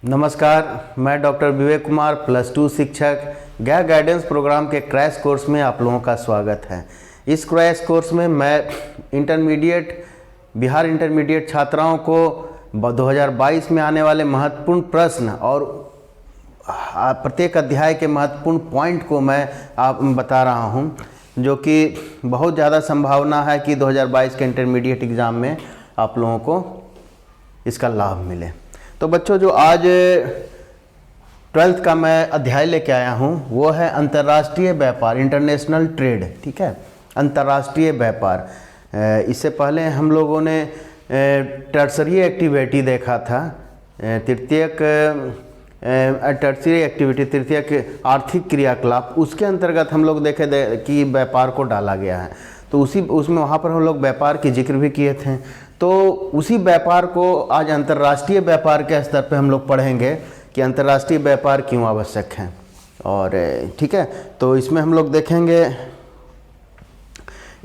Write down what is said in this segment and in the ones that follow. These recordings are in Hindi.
नमस्कार, मैं डॉक्टर विवेक कुमार +2 शिक्षक गया गाइडेंस प्रोग्राम के क्रैश कोर्स में आप लोगों का स्वागत है। इस क्रैश कोर्स में मैं बिहार इंटरमीडिएट छात्राओं को 2022 में आने वाले महत्वपूर्ण प्रश्न और प्रत्येक अध्याय के महत्वपूर्ण पॉइंट को मैं आप बता रहा हूं, जो कि बहुत ज़्यादा संभावना है कि 2022 के इंटरमीडिएट एग्ज़ाम में आप लोगों को इसका लाभ मिले। तो बच्चों, जो आज 12th का मैं अध्याय लेके आया हूँ वो है अंतर्राष्ट्रीय व्यापार, इंटरनेशनल ट्रेड। ठीक है, अंतर्राष्ट्रीय व्यापार। इससे पहले हम लोगों ने टर्सरी एक्टिविटी देखा था, तृतीयक आर्थिक क्रियाकलाप। उसके अंतर्गत हम लोग देखे कि व्यापार को डाला गया है। तो उसमें वहाँ पर हम लोग व्यापार की जिक्र भी किए थे। तो उसी व्यापार को आज अंतर्राष्ट्रीय व्यापार के स्तर पे हम लोग पढ़ेंगे कि अंतर्राष्ट्रीय व्यापार क्यों आवश्यक है। और ठीक है, तो इसमें हम लोग देखेंगे,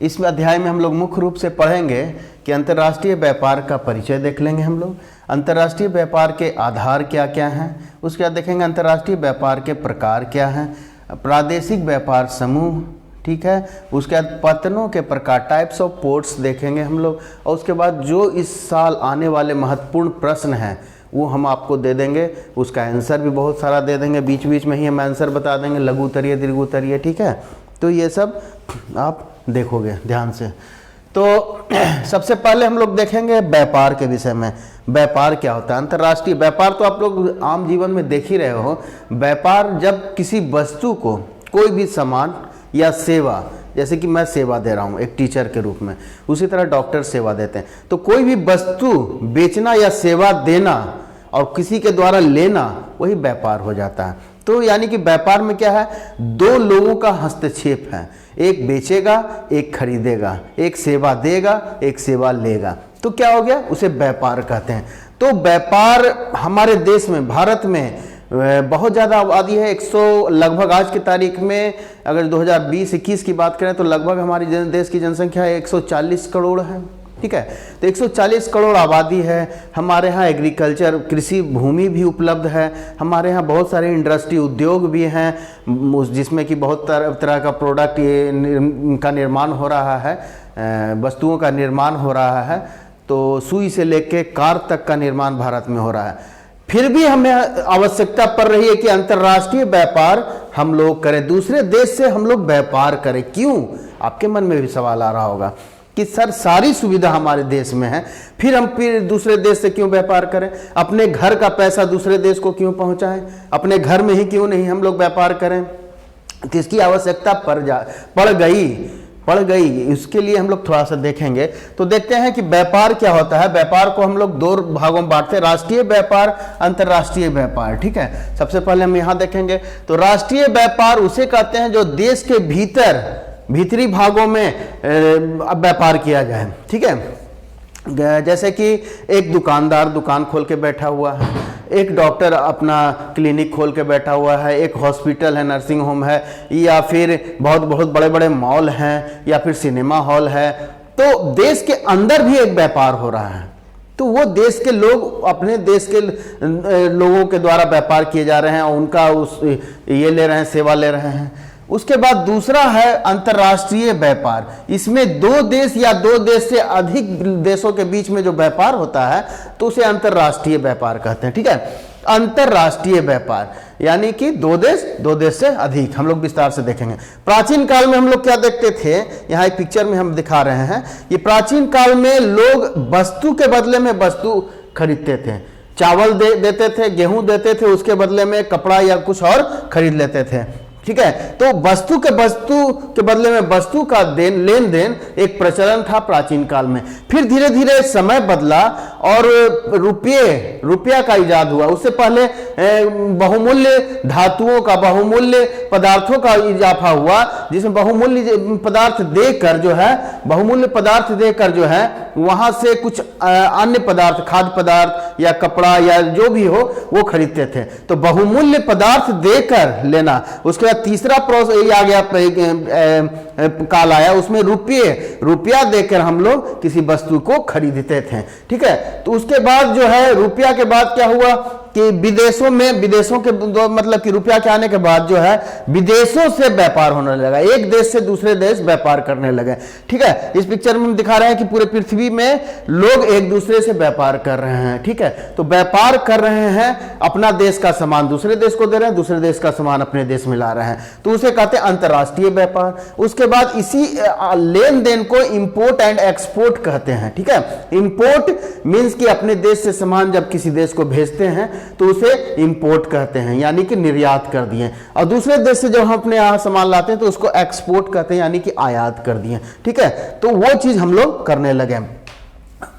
इस अध्याय में हम लोग मुख्य रूप से पढ़ेंगे कि अंतर्राष्ट्रीय व्यापार का परिचय देख लेंगे हम लोग, अंतर्राष्ट्रीय व्यापार के आधार क्या क्या हैं, उसके बाद देखेंगे अंतर्राष्ट्रीय व्यापार के प्रकार क्या हैं, प्रादेशिक व्यापार समूह, ठीक है, उसके बाद पतनों के प्रकार, टाइप्स ऑफ पोर्ट्स देखेंगे हम लोग। और उसके बाद जो इस साल आने वाले महत्वपूर्ण प्रश्न हैं वो हम आपको दे देंगे, उसका आंसर भी बहुत सारा दे देंगे, बीच बीच में ही हम आंसर बता देंगे, लघु उत्तरीय, दीर्घ उत्तरीय। ठीक है, तो ये सब आप देखोगे ध्यान से। तो सबसे पहले हम लोग देखेंगे व्यापार के विषय में। व्यापार क्या होता है? अंतर्राष्ट्रीय व्यापार तो आप लोग आम जीवन में देख ही रहे हो। व्यापार जब किसी वस्तु को, कोई भी सामान या सेवा, जैसे कि मैं सेवा दे रहा हूँ एक टीचर के रूप में, उसी तरह डॉक्टर सेवा देते हैं। तो कोई भी वस्तु बेचना या सेवा देना और किसी के द्वारा लेना, वही व्यापार हो जाता है। तो यानी कि व्यापार में क्या है, दो लोगों का हस्तक्षेप है, एक बेचेगा, एक खरीदेगा, एक सेवा देगा, एक सेवा लेगा। तो क्या हो गया, उसे व्यापार कहते हैं। तो व्यापार हमारे देश में, भारत में बहुत ज़्यादा आबादी है। 100 लगभग आज की तारीख में अगर 2020-21 की बात करें तो लगभग हमारी देश की जनसंख्या 140 करोड़ है। ठीक है, तो 140 करोड़ आबादी है। हमारे यहाँ एग्रीकल्चर, कृषि भूमि भी उपलब्ध है। हमारे यहाँ बहुत सारे इंडस्ट्री, उद्योग भी हैं, जिसमें कि बहुत तरह का प्रोडक्ट का निर्माण हो रहा है, वस्तुओं का निर्माण हो रहा है। तो सुई से लेके कार तक का निर्माण भारत में हो रहा है। फिर भी हमें आवश्यकता पड़ रही है कि अंतर्राष्ट्रीय व्यापार हम लोग करें, दूसरे देश से हम लोग व्यापार करें। क्यों? आपके मन में भी सवाल आ रहा होगा कि सर सारी सुविधा हमारे देश में है, फिर दूसरे देश से क्यों व्यापार करें? अपने घर का पैसा दूसरे देश को क्यों पहुंचाएं? अपने घर में ही क्यों नहीं हम लोग व्यापार करें? किसकी आवश्यकता पड़ गई, इसके लिए हम लोग थोड़ा सा देखेंगे। तो देखते हैं कि व्यापार क्या होता है। व्यापार को हम लोग 2 भागों में बांटते हैं, राष्ट्रीय व्यापार, अंतर्राष्ट्रीय व्यापार। ठीक है, सबसे पहले हम यहाँ देखेंगे तो राष्ट्रीय व्यापार उसे कहते हैं जो देश के भीतरी भागों में व्यापार किया जाए। ठीक है, जैसे कि एक दुकानदार दुकान खोल के बैठा हुआ है, एक डॉक्टर अपना क्लिनिक खोल के बैठा हुआ है, एक हॉस्पिटल है, नर्सिंग होम है, या फिर बहुत बड़े बड़े मॉल हैं, या फिर सिनेमा हॉल है। तो देश के अंदर भी एक व्यापार हो रहा है। तो वो देश के लोग अपने देश के लोगों के द्वारा व्यापार किए जा रहे हैं, उनका ये ले रहे हैं, सेवा ले रहे हैं। उसके बाद दूसरा है अंतर्राष्ट्रीय व्यापार। इसमें 2 देश या 2 देश से अधिक देशों के बीच में जो व्यापार होता है तो उसे अंतर्राष्ट्रीय व्यापार कहते हैं। ठीक है, अंतर्राष्ट्रीय व्यापार यानी कि 2 देश से अधिक। हम लोग विस्तार से देखेंगे। प्राचीन काल में हम लोग क्या देखते थे, यहाँ एक पिक्चर में हम दिखा रहे हैं। ये प्राचीन काल में लोग वस्तु के बदले में वस्तु खरीदते थे। चावल देते थे, गेहूं देते थे, उसके बदले में कपड़ा या कुछ और खरीद लेते थे। ठीक है, तो वस्तु के बदले में वस्तु का लेन देन एक प्रचलन था प्राचीन काल में। फिर धीरे धीरे समय बदला और रुपया का इजाद हुआ। उससे पहले बहुमूल्य धातुओं का, बहुमूल्य पदार्थों का इजाफा हुआ, जिसमें बहुमूल्य पदार्थ देकर जो है वहां से कुछ अन्य पदार्थ, खाद्य पदार्थ या कपड़ा या जो भी हो वो खरीदते थे। तो बहुमूल्य पदार्थ देकर लेना। उसके बाद तीसरा प्रोसेस आ गया, काल आया, उसमें रुपया देकर हम लोग किसी वस्तु को खरीदते थे। ठीक है, तो उसके बाद जो है रुपया के बाद क्या हुआ, कि विदेशों के मतलब कि रुपया के आने के बाद जो है विदेशों से व्यापार होने लगा, एक देश से दूसरे देश व्यापार करने लगे। ठीक है, इस पिक्चर में हम दिखा रहे हैं कि पूरे पृथ्वी में लोग एक दूसरे से व्यापार कर रहे हैं। ठीक है, तो व्यापार कर रहे हैं, अपना देश का सामान दूसरे देश को दे रहे हैं, दूसरे देश का सामान अपने देश में ला रहे हैं, तो उसे कहते हैं अंतरराष्ट्रीय व्यापार। उसके बाद इसी लेन देन को इंपोर्ट एंड एक्सपोर्ट कहते हैं। ठीक है, इंपोर्ट मींस कि अपने देश से सामान जब किसी देश को भेजते हैं तो उसे इंपोर्ट कहते हैं, यानी कि निर्यात कर दिए, और दूसरे देश से जब हम अपने यहां सामान लाते हैं तो उसको एक्सपोर्ट कहते हैं, यानी कि आयात कर दिए। ठीक है, तो वो चीज हम लोग करने लगे।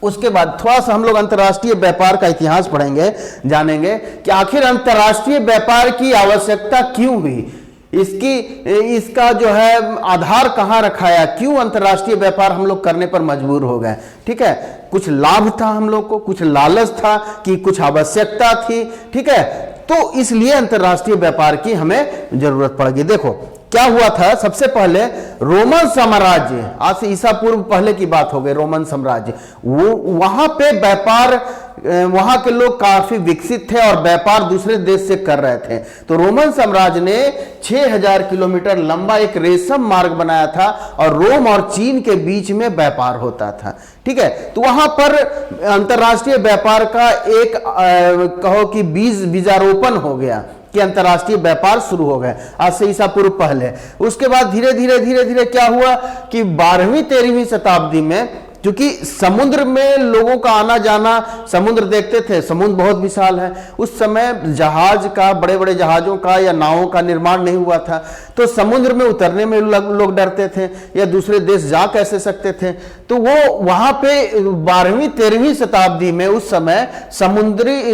उसके बाद थोड़ा सा हम लोग अंतर्राष्ट्रीय व्यापार का इतिहास पढ़ेंगे, जानेंगे कि आखिर अंतर्राष्ट्रीय व्यापार की आवश्यकता क्यों हुई, इसका जो है आधार कहां रखाया, क्यों अंतर्राष्ट्रीय व्यापार हम लोग करने पर मजबूर हो गए। ठीक है, कुछ लाभ था हम लोग को, कुछ लालच था कि कुछ आवश्यकता थी। ठीक है, तो इसलिए अंतर्राष्ट्रीय व्यापार की हमें जरूरत पड़ गई। देखो क्या हुआ था, सबसे पहले रोमन साम्राज्य, आज से ईसा पूर्व पहले की बात हो गई, रोमन साम्राज्य, वो वहां पे व्यापार, वहां के लोग काफी विकसित थे और व्यापार दूसरे देश से कर रहे थे। तो रोमन साम्राज्य ने 6000 किलोमीटर लंबा एक रेशम मार्ग बनाया था और रोम और चीन के बीच में व्यापार होता था। ठीक है, तो वहां पर अंतर्राष्ट्रीय व्यापार का एक कहो कि बीजारोपण हो गया कि अंतर्राष्ट्रीय व्यापार शुरू हो गए, आज से ईसा पूर्व पहले। उसके बाद धीरे धीरे क्या हुआ कि 12वीं 13वीं शताब्दी में, क्योंकि समुद्र में लोगों का आना जाना, समुद्र देखते थे, समुद्र बहुत विशाल है, उस समय जहाज का, बड़े बड़े जहाजों का या नावों का निर्माण नहीं हुआ था, तो समुद्र में उतरने में लोग डरते थे या दूसरे देश जा कैसे सकते थे। तो वो वहां पे 12वीं 13वीं शताब्दी में उस समय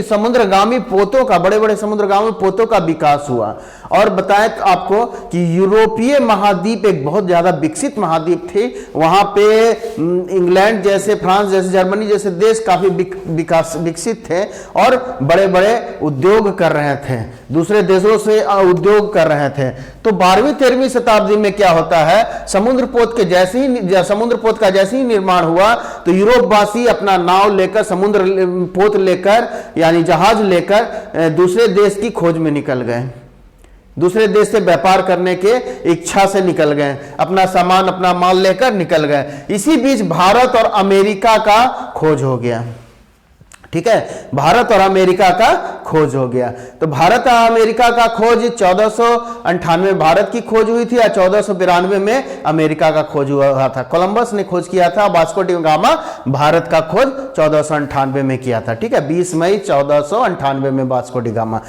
समुद्रगामी पोतों का, बड़े बड़े समुद्रगामी पोतों का विकास हुआ। और बताएं तो आपको कि यूरोपीय महाद्वीप एक बहुत ज्यादा विकसित महाद्वीप थे, वहां पे इंग्लैंड जैसे, फ्रांस जैसे, जर्मनी जैसे देश काफी विकसित थे और बड़े बड़े उद्योग कर रहे थे, दूसरे देशों से उद्योग कर रहे थे। तो 12वीं 13वीं शताब्दी में क्या होता है, समुद्र पोत का जैसे ही निर्माण हुआ तो यूरोपवासी अपना नाव लेकर, समुद्र पोत लेकर, यानी जहाज लेकर दूसरे देश की खोज में निकल गए, दूसरे देश से व्यापार करने के इच्छा से निकल गए, अपना सामान, अपना माल लेकर निकल गए। इसी बीच भारत और अमेरिका का खोज हो गया। ठीक है, भारत और अमेरिका का खोज हो गया। तो भारत और अमेरिका का खोज 1498 भारत की खोज हुई थी और 1492 में अमेरिका का खोज हुआ था। कोलंबस ने खोज किया था, वास्को डी गामा भारत का खोज 1498 में किया था। ठीक है, 20 मई 1498 में वास्को डी गामा।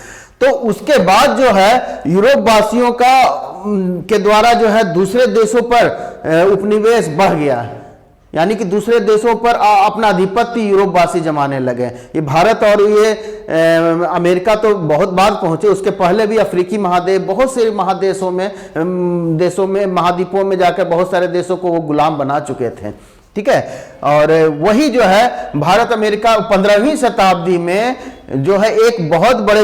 तो उसके बाद जो है यूरोप वासियों के द्वारा जो है दूसरे देशों पर उपनिवेश बढ़ गया, यानी कि दूसरे देशों पर अपना आधिपत्य यूरोप वासी जमाने लगे। ये भारत और ये अमेरिका तो बहुत बाद पहुंचे, उसके पहले भी अफ्रीकी महादेव, बहुत से महादेशों में महाद्वीपों में जाकर बहुत सारे देशों को वो गुलाम बना चुके थे। ठीक है, और वही जो है भारत अमेरिका 15वीं शताब्दी में जो है एक बहुत बड़े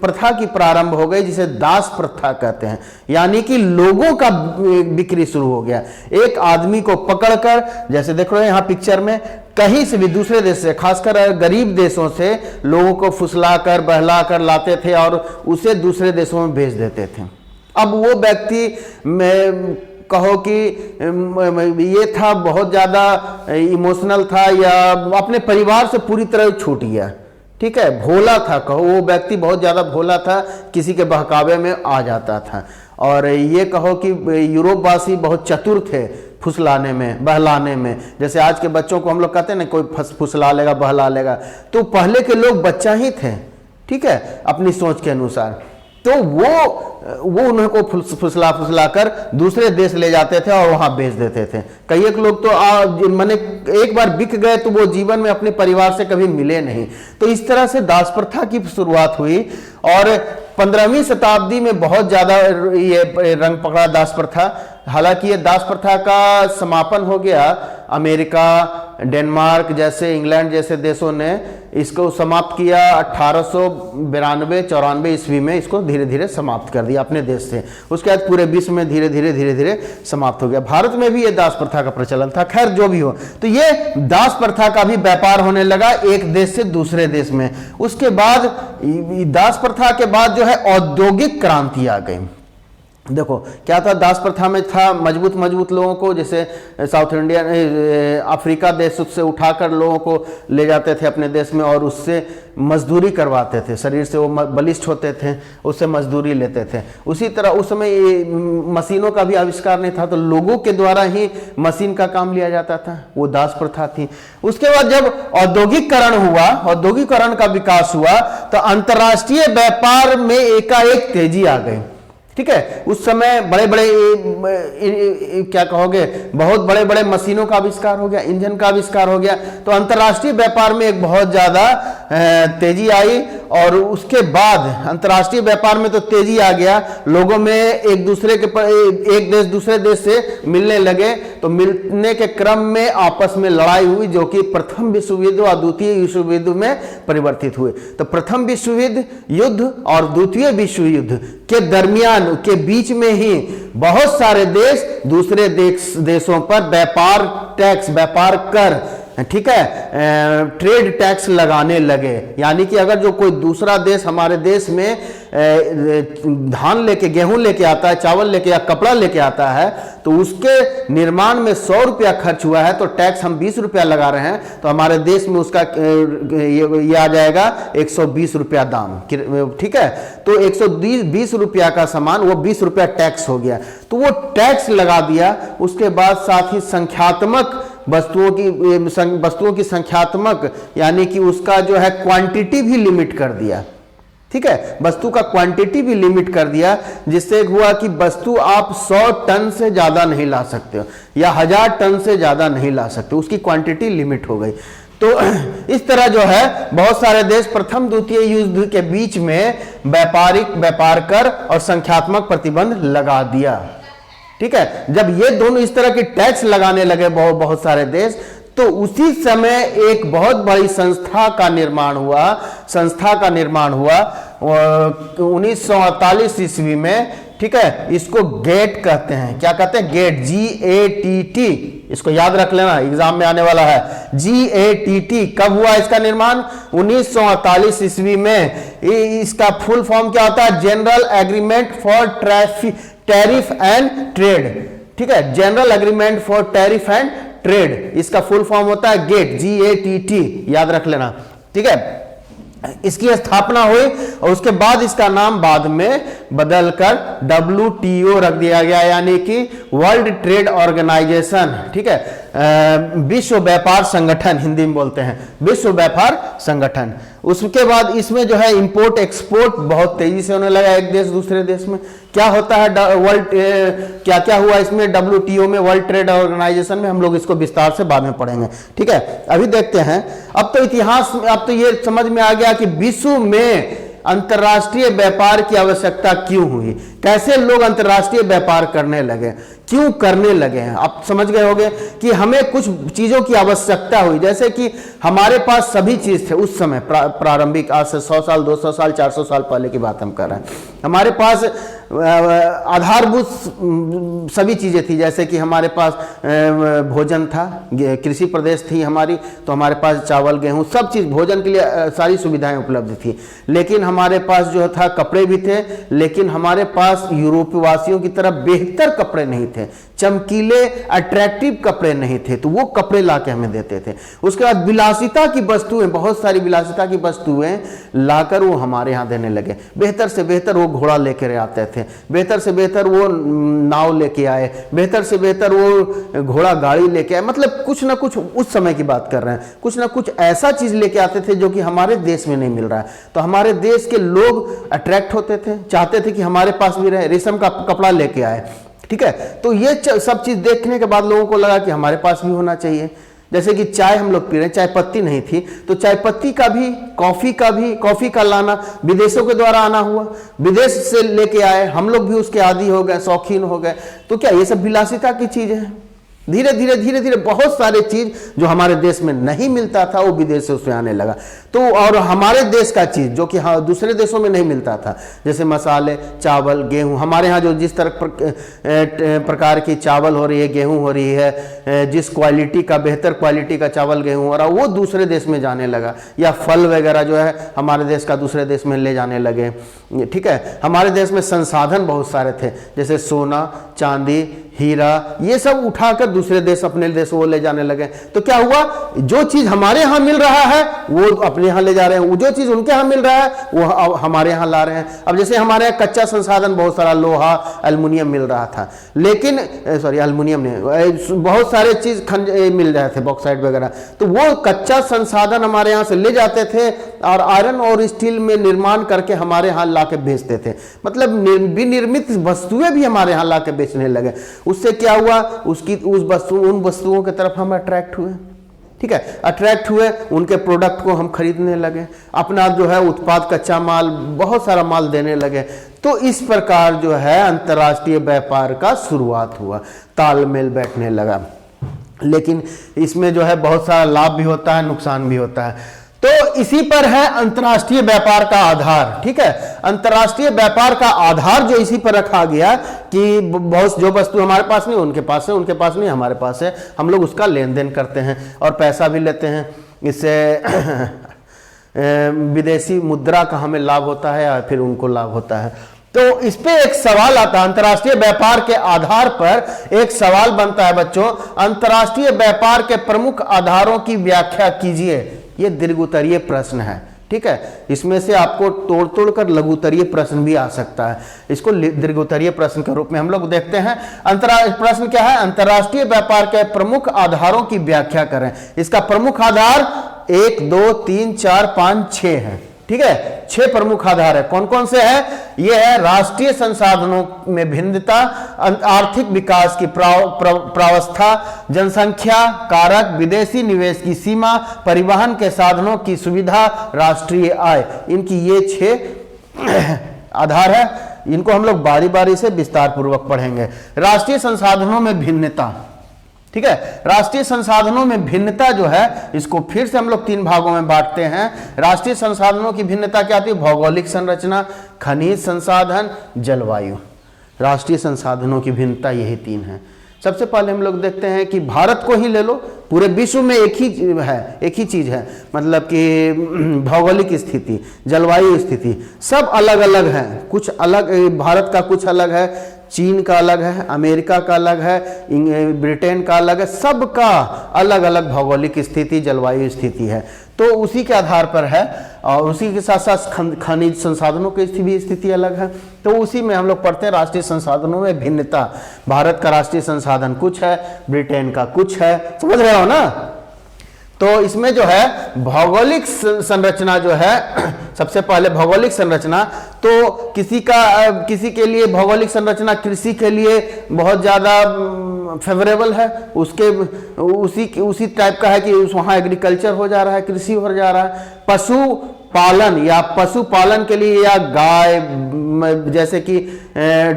प्रथा की प्रारंभ हो गई, जिसे दास प्रथा कहते हैं, यानी कि लोगों का बिक्री शुरू हो गया। एक आदमी को पकड़कर, जैसे देख रहे हैं यहाँ पिक्चर में, कहीं से भी दूसरे देश से, खासकर गरीब देशों से लोगों को फुसलाकर बहलाकर लाते थे और उसे दूसरे देशों में भेज देते थे। अब वो व्यक्ति में कहो कि ये था, बहुत ज़्यादा इमोशनल था या अपने परिवार से पूरी तरह छूट गया। ठीक है, भोला था, कहो वो व्यक्ति बहुत ज़्यादा भोला था, किसी के बहकावे में आ जाता था। और ये कहो कि यूरोपवासी बहुत चतुर थे फुसलाने में, बहलाने में। जैसे आज के बच्चों को हम लोग कहते हैं ना, कोई फुसला लेगा, बहला लेगा, तो पहले के लोग बच्चा ही थे। ठीक है, अपनी सोच के अनुसार। तो वो उनको फुसला कर दूसरे देश ले जाते थे और वहां बेच देते थे। कई एक लोग तो मैंने एक बार बिक गए तो वो जीवन में अपने परिवार से कभी मिले नहीं। तो इस तरह से दास प्रथा की शुरुआत हुई और 15वीं शताब्दी में बहुत ज्यादा ये रंग पकड़ा दास प्रथा। हालांकि ये दास प्रथा का समापन हो गया, अमेरिका, डेनमार्क जैसे, इंग्लैंड जैसे देशों ने इसको समाप्त किया 1892-94 ईस्वी में, इसको धीरे धीरे समाप्त कर दिया अपने देश से। उसके बाद पूरे विश्व में धीरे धीरे समाप्त हो गया। भारत में भी ये दास प्रथा का प्रचलन था। खैर जो भी हो, तो ये दास प्रथा का भी व्यापार होने लगा एक देश से दूसरे देश में। उसके बाद दास प्रथा के बाद जो है औद्योगिक क्रांति आ गई। देखो क्या था दास प्रथा में, था मजबूत लोगों को, जैसे साउथ इंडिया, अफ्रीका देश से उठाकर लोगों को ले जाते थे अपने देश में और उससे मजदूरी करवाते थे। शरीर से वो बलिष्ठ होते थे, उससे मजदूरी लेते थे। उसी तरह उस समय मशीनों का भी आविष्कार नहीं था, तो लोगों के द्वारा ही मशीन का काम लिया जाता था, वो दास प्रथा थी। उसके बाद जब औद्योगिकरण हुआ, औद्योगिकरण का विकास हुआ, तो अंतर्राष्ट्रीय व्यापार में एकाएक तेजी आ गई। ठीक है, उस समय बड़े बड़े क्या कहोगे, बहुत बड़े बड़े मशीनों का आविष्कार हो गया, इंजन का आविष्कार हो गया, तो अंतर्राष्ट्रीय व्यापार में एक बहुत ज्यादा तेजी आई। और उसके बाद अंतर्राष्ट्रीय व्यापार में तो तेजी आ गया, लोगों में एक दूसरे के एक देश दूसरे देश से मिलने लगे, तो मिलने के क्रम में आपस में लड़ाई हुई, जो कि प्रथम विश्व युद्ध और द्वितीय विश्व युद्ध में परिवर्तित हुए। तो प्रथम विश्व युद्ध और द्वितीय विश्व युद्ध के दरमियान के बीच में ही बहुत सारे देश दूसरे देशों पर व्यापार टैक्स, व्यापार कर, ठीक है, ट्रेड टैक्स लगाने लगे। यानी कि अगर जो कोई दूसरा देश हमारे देश में धान लेके, गेहूं लेके आता है, चावल लेके या कपड़ा लेके आता है, तो उसके निर्माण में 100 रुपया खर्च हुआ है, तो टैक्स हम 20 रुपया लगा रहे हैं, तो हमारे देश में उसका ये आ जाएगा 120 रुपया दाम। ठीक है, तो 120 रुपया का सामान, वो 20 रुपया टैक्स हो गया, तो वो टैक्स लगा दिया। उसके बाद साथ ही संख्यात्मक वस्तुओं की संख्यात्मक, यानी कि उसका जो है क्वांटिटी भी लिमिट कर दिया। ठीक है, वस्तु का क्वांटिटी भी लिमिट कर दिया, जिससे हुआ कि वस्तु आप 100 टन से ज्यादा नहीं ला सकते हो या 1000 टन से ज्यादा नहीं ला सकते, उसकी क्वांटिटी लिमिट हो गई। तो इस तरह जो है बहुत सारे देश प्रथम द्वितीय युद्ध के बीच में व्यापार कर और संख्यात्मक प्रतिबंध लगा दिया। ठीक है, जब ये दोनों इस तरह की टैक्स लगाने लगे बहुत सारे देश, तो उसी समय एक बहुत बड़ी संस्था का निर्माण हुआ 1948 ईस्वी में। ठीक है, इसको गेट कहते हैं। क्या कहते हैं? गेट, GATT, इसको याद रख लेना, एग्जाम में आने वाला है। GATT कब हुआ इसका निर्माण? 1948 ईस्वी में। इसका फुल फॉर्म क्या होता है? General agreement for tariff and trade. ठीक है, general agreement for tariff and trade, इसका फुल फॉर्म होता है गेट, GATT, याद रख लेना। ठीक है, इसकी स्थापना हुई और उसके बाद इसका नाम बाद में बदलकर WTO रख दिया गया, यानी कि वर्ल्ड ट्रेड ऑर्गेनाइजेशन। ठीक है, विश्व व्यापार संगठन हिंदी में बोलते हैं, विश्व व्यापार संगठन। उसके बाद इसमें जो है इंपोर्ट एक्सपोर्ट बहुत तेजी से होने लगा एक देश दूसरे देश में। क्या होता है क्या क्या हुआ इसमें WTO में, वर्ल्ड ट्रेड ऑर्गेनाइजेशन में, हम लोग इसको विस्तार से बाद में पढ़ेंगे। ठीक है, अभी देखते हैं। अब तो इतिहास में अब तो ये समझ में आ गया कि विश्व में अंतर्राष्ट्रीय व्यापार की आवश्यकता क्यों हुई, कैसे लोग अंतर्राष्ट्रीय व्यापार करने लगे, क्यों करने लगे हैं। आप समझ गए होंगे कि हमें कुछ चीजों की आवश्यकता हुई, जैसे कि हमारे पास सभी चीज थे उस समय प्रारंभिक, आज से 100 साल 200 साल 400 साल पहले की बात हम कर रहे हैं। हमारे पास आधारभूत सभी चीजें थी, जैसे कि हमारे पास भोजन था, कृषि प्रदेश थी हमारी, तो हमारे पास चावल गेहूं सब चीज, भोजन के लिए सारी सुविधाएं उपलब्ध थी। लेकिन हमारे पास जो था कपड़े भी थे, लेकिन हमारे पास यूरोपीय वासियों की तरह बेहतर कपड़े नहीं थे, चमकीले अट्रैक्टिव कपड़े नहीं थे, तो वो कपड़े ला के हमें देते थे। उसके बाद विलासिता की वस्तुएं, बहुत सारी विलासिता की वस्तुएं लाकर वो हमारे यहाँ देने लगे। बेहतर से बेहतर वो घोड़ा लेकर आते थे, बेहतर से बेहतर वो नाव लेके आए, बेहतर से बेहतर वो घोड़ा गाड़ी लेके आए। मतलब कुछ ना कुछ, उस समय की बात कर रहे हैं, कुछ ना कुछ ऐसा चीज लेके आते थे जो कि हमारे देश में नहीं मिल रहा है। तो हमारे देश के लोग अट्रैक्ट होते थे, चाहते थे कि हमारे पास भी रहे, रेशम का कपड़ा लेके आए। ठीक है, तो ये सब चीज देखने के बाद लोगों को लगा कि हमारे पास भी होना चाहिए। जैसे कि चाय हम लोग पी रहे हैं, चाय पत्ती नहीं थी तो चाय पत्ती का भी, कॉफी का लाना विदेशों के द्वारा आना हुआ, विदेश से लेके आए, हम लोग भी उसके आदी हो गए, शौकीन हो गए। तो क्या ये सब विलासिता की चीजें हैं? धीरे धीरे बहुत सारे चीज जो हमारे देश में नहीं मिलता था वो विदेश से उसमें आने लगा। तो और हमारे देश का चीज जो कि हाँ दूसरे देशों में नहीं मिलता था, जैसे मसाले, चावल, गेहूं, हमारे यहाँ जो जिस तरह प्रकार की चावल हो रही है, गेहूं हो रही है, जिस क्वालिटी का, बेहतर क्वालिटी का चावल गेहूं हो रहा, वो दूसरे देश में जाने लगा। या फल वगैरह जो है हमारे देश का दूसरे देश में ले जाने लगे। ठीक है, हमारे देश में संसाधन बहुत सारे थे, जैसे सोना, चांदी, हीरा, ये सब उठाकर दूसरे देश, अपने देश वो ले जाने लगे। तो क्या हुआ, जो चीज हमारे यहाँ मिल रहा है वो अपने यहाँ ले जा रहे हैं, वो जो चीज उनके यहाँ मिल रहा है वो अब हमारे यहाँ ला रहे हैं। अब जैसे हमारे यहाँ कच्चा संसाधन बहुत सारा, लोहा, एल्युमिनियम मिल रहा था, लेकिन एल्युमिनियम नहीं, बहुत सारे चीज मिल रहे थे, बॉक्साइट वगैरह, तो वो कच्चा संसाधन हमारे यहाँ से ले जाते थे और आयरन और स्टील में निर्माण करके हमारे यहाँ ला के बेचते थे। मतलब विनिर्मित वस्तुएं भी हमारे यहाँ ला के बेचने लगे। उससे क्या हुआ, उन वस्तुओं की तरफ हम अट्रैक्ट हुए। ठीक है, अट्रैक्ट हुए, उनके प्रोडक्ट को हम खरीदने लगे, अपना जो है उत्पाद, कच्चा माल, बहुत सारा माल देने लगे। तो इस प्रकार जो है अंतर्राष्ट्रीय व्यापार का शुरुआत हुआ, तालमेल बैठने लगा। लेकिन इसमें जो है बहुत सारा लाभ भी होता है, नुकसान भी होता है। तो इसी पर है अंतर्राष्ट्रीय व्यापार का आधार। ठीक है, अंतर्राष्ट्रीय व्यापार का आधार जो इसी पर रखा गया कि बहुत जो वस्तु हमारे पास नहीं उनके पास है, उनके पास नहीं हमारे पास है, हम लोग उसका लेन देन करते हैं और पैसा भी लेते हैं। इससे विदेशी मुद्रा का हमें लाभ होता है या फिर उनको लाभ होता है। तो इस पे एक सवाल आता है, अंतर्राष्ट्रीय व्यापार के आधार पर एक सवाल बनता है बच्चों, अंतर्राष्ट्रीय व्यापार के प्रमुख आधारों की व्याख्या कीजिए। ये दीर्घोत्तरीय प्रश्न है। ठीक है, इसमें से आपको तोड़ कर लघुत्तरीय प्रश्न भी आ सकता है। इसको दीर्घोत्तरीय प्रश्न के रूप में हम लोग देखते हैं। प्रश्न क्या है, अंतर्राष्ट्रीय व्यापार के प्रमुख आधारों की व्याख्या करें। इसका प्रमुख आधार 1, 2, 3, 4, 5, 6 है। ठीक है, 6 प्रमुख आधार है। कौन कौन से हैं? ये है राष्ट्रीय संसाधनों में भिन्नता, आर्थिक विकास की प्रावस्था, जनसंख्या कारक, विदेशी निवेश की सीमा, परिवहन के साधनों की सुविधा, राष्ट्रीय आय। इनकी ये 6 आधार है। इनको हम लोग बारी बारी से विस्तार पूर्वक पढ़ेंगे। राष्ट्रीय संसाधनों में भिन्नता, ठीक है, राष्ट्रीय संसाधनों में भिन्नता जो है, इसको फिर से हम लोग 3 भागों में बांटते हैं। राष्ट्रीय संसाधनों की भिन्नता क्या आती है? भौगोलिक संरचना, खनिज संसाधन, जलवायु। राष्ट्रीय संसाधनों की भिन्नता यही 3 है। सबसे पहले हम लोग देखते हैं कि भारत को ही ले लो, पूरे विश्व में एक ही चीज है, मतलब कि भौगोलिक स्थिति, जलवायु स्थिति सब अलग अलग है। कुछ अलग, भारत का कुछ अलग है, चीन का अलग है, अमेरिका का अलग है, ब्रिटेन का अलग है, सबका अलग अलग भौगोलिक स्थिति, जलवायु स्थिति है। तो उसी के आधार पर है और उसी के साथ साथ खनिज संसाधनों की भी स्थिति अलग है। तो उसी में हम लोग पढ़ते हैं राष्ट्रीय संसाधनों में भिन्नता। भारत का राष्ट्रीय संसाधन कुछ है, ब्रिटेन का कुछ है, समझ रहे हो ना? तो इसमें जो है भौगोलिक संरचना जो है, सबसे पहले भौगोलिक संरचना, तो किसी के लिए भौगोलिक संरचना कृषि के लिए बहुत ज़्यादा फेवरेबल है, उसी टाइप का है कि वहाँ एग्रीकल्चर हो जा रहा है, कृषि हो जा रहा है। पशुपालन के लिए या गाय जैसे कि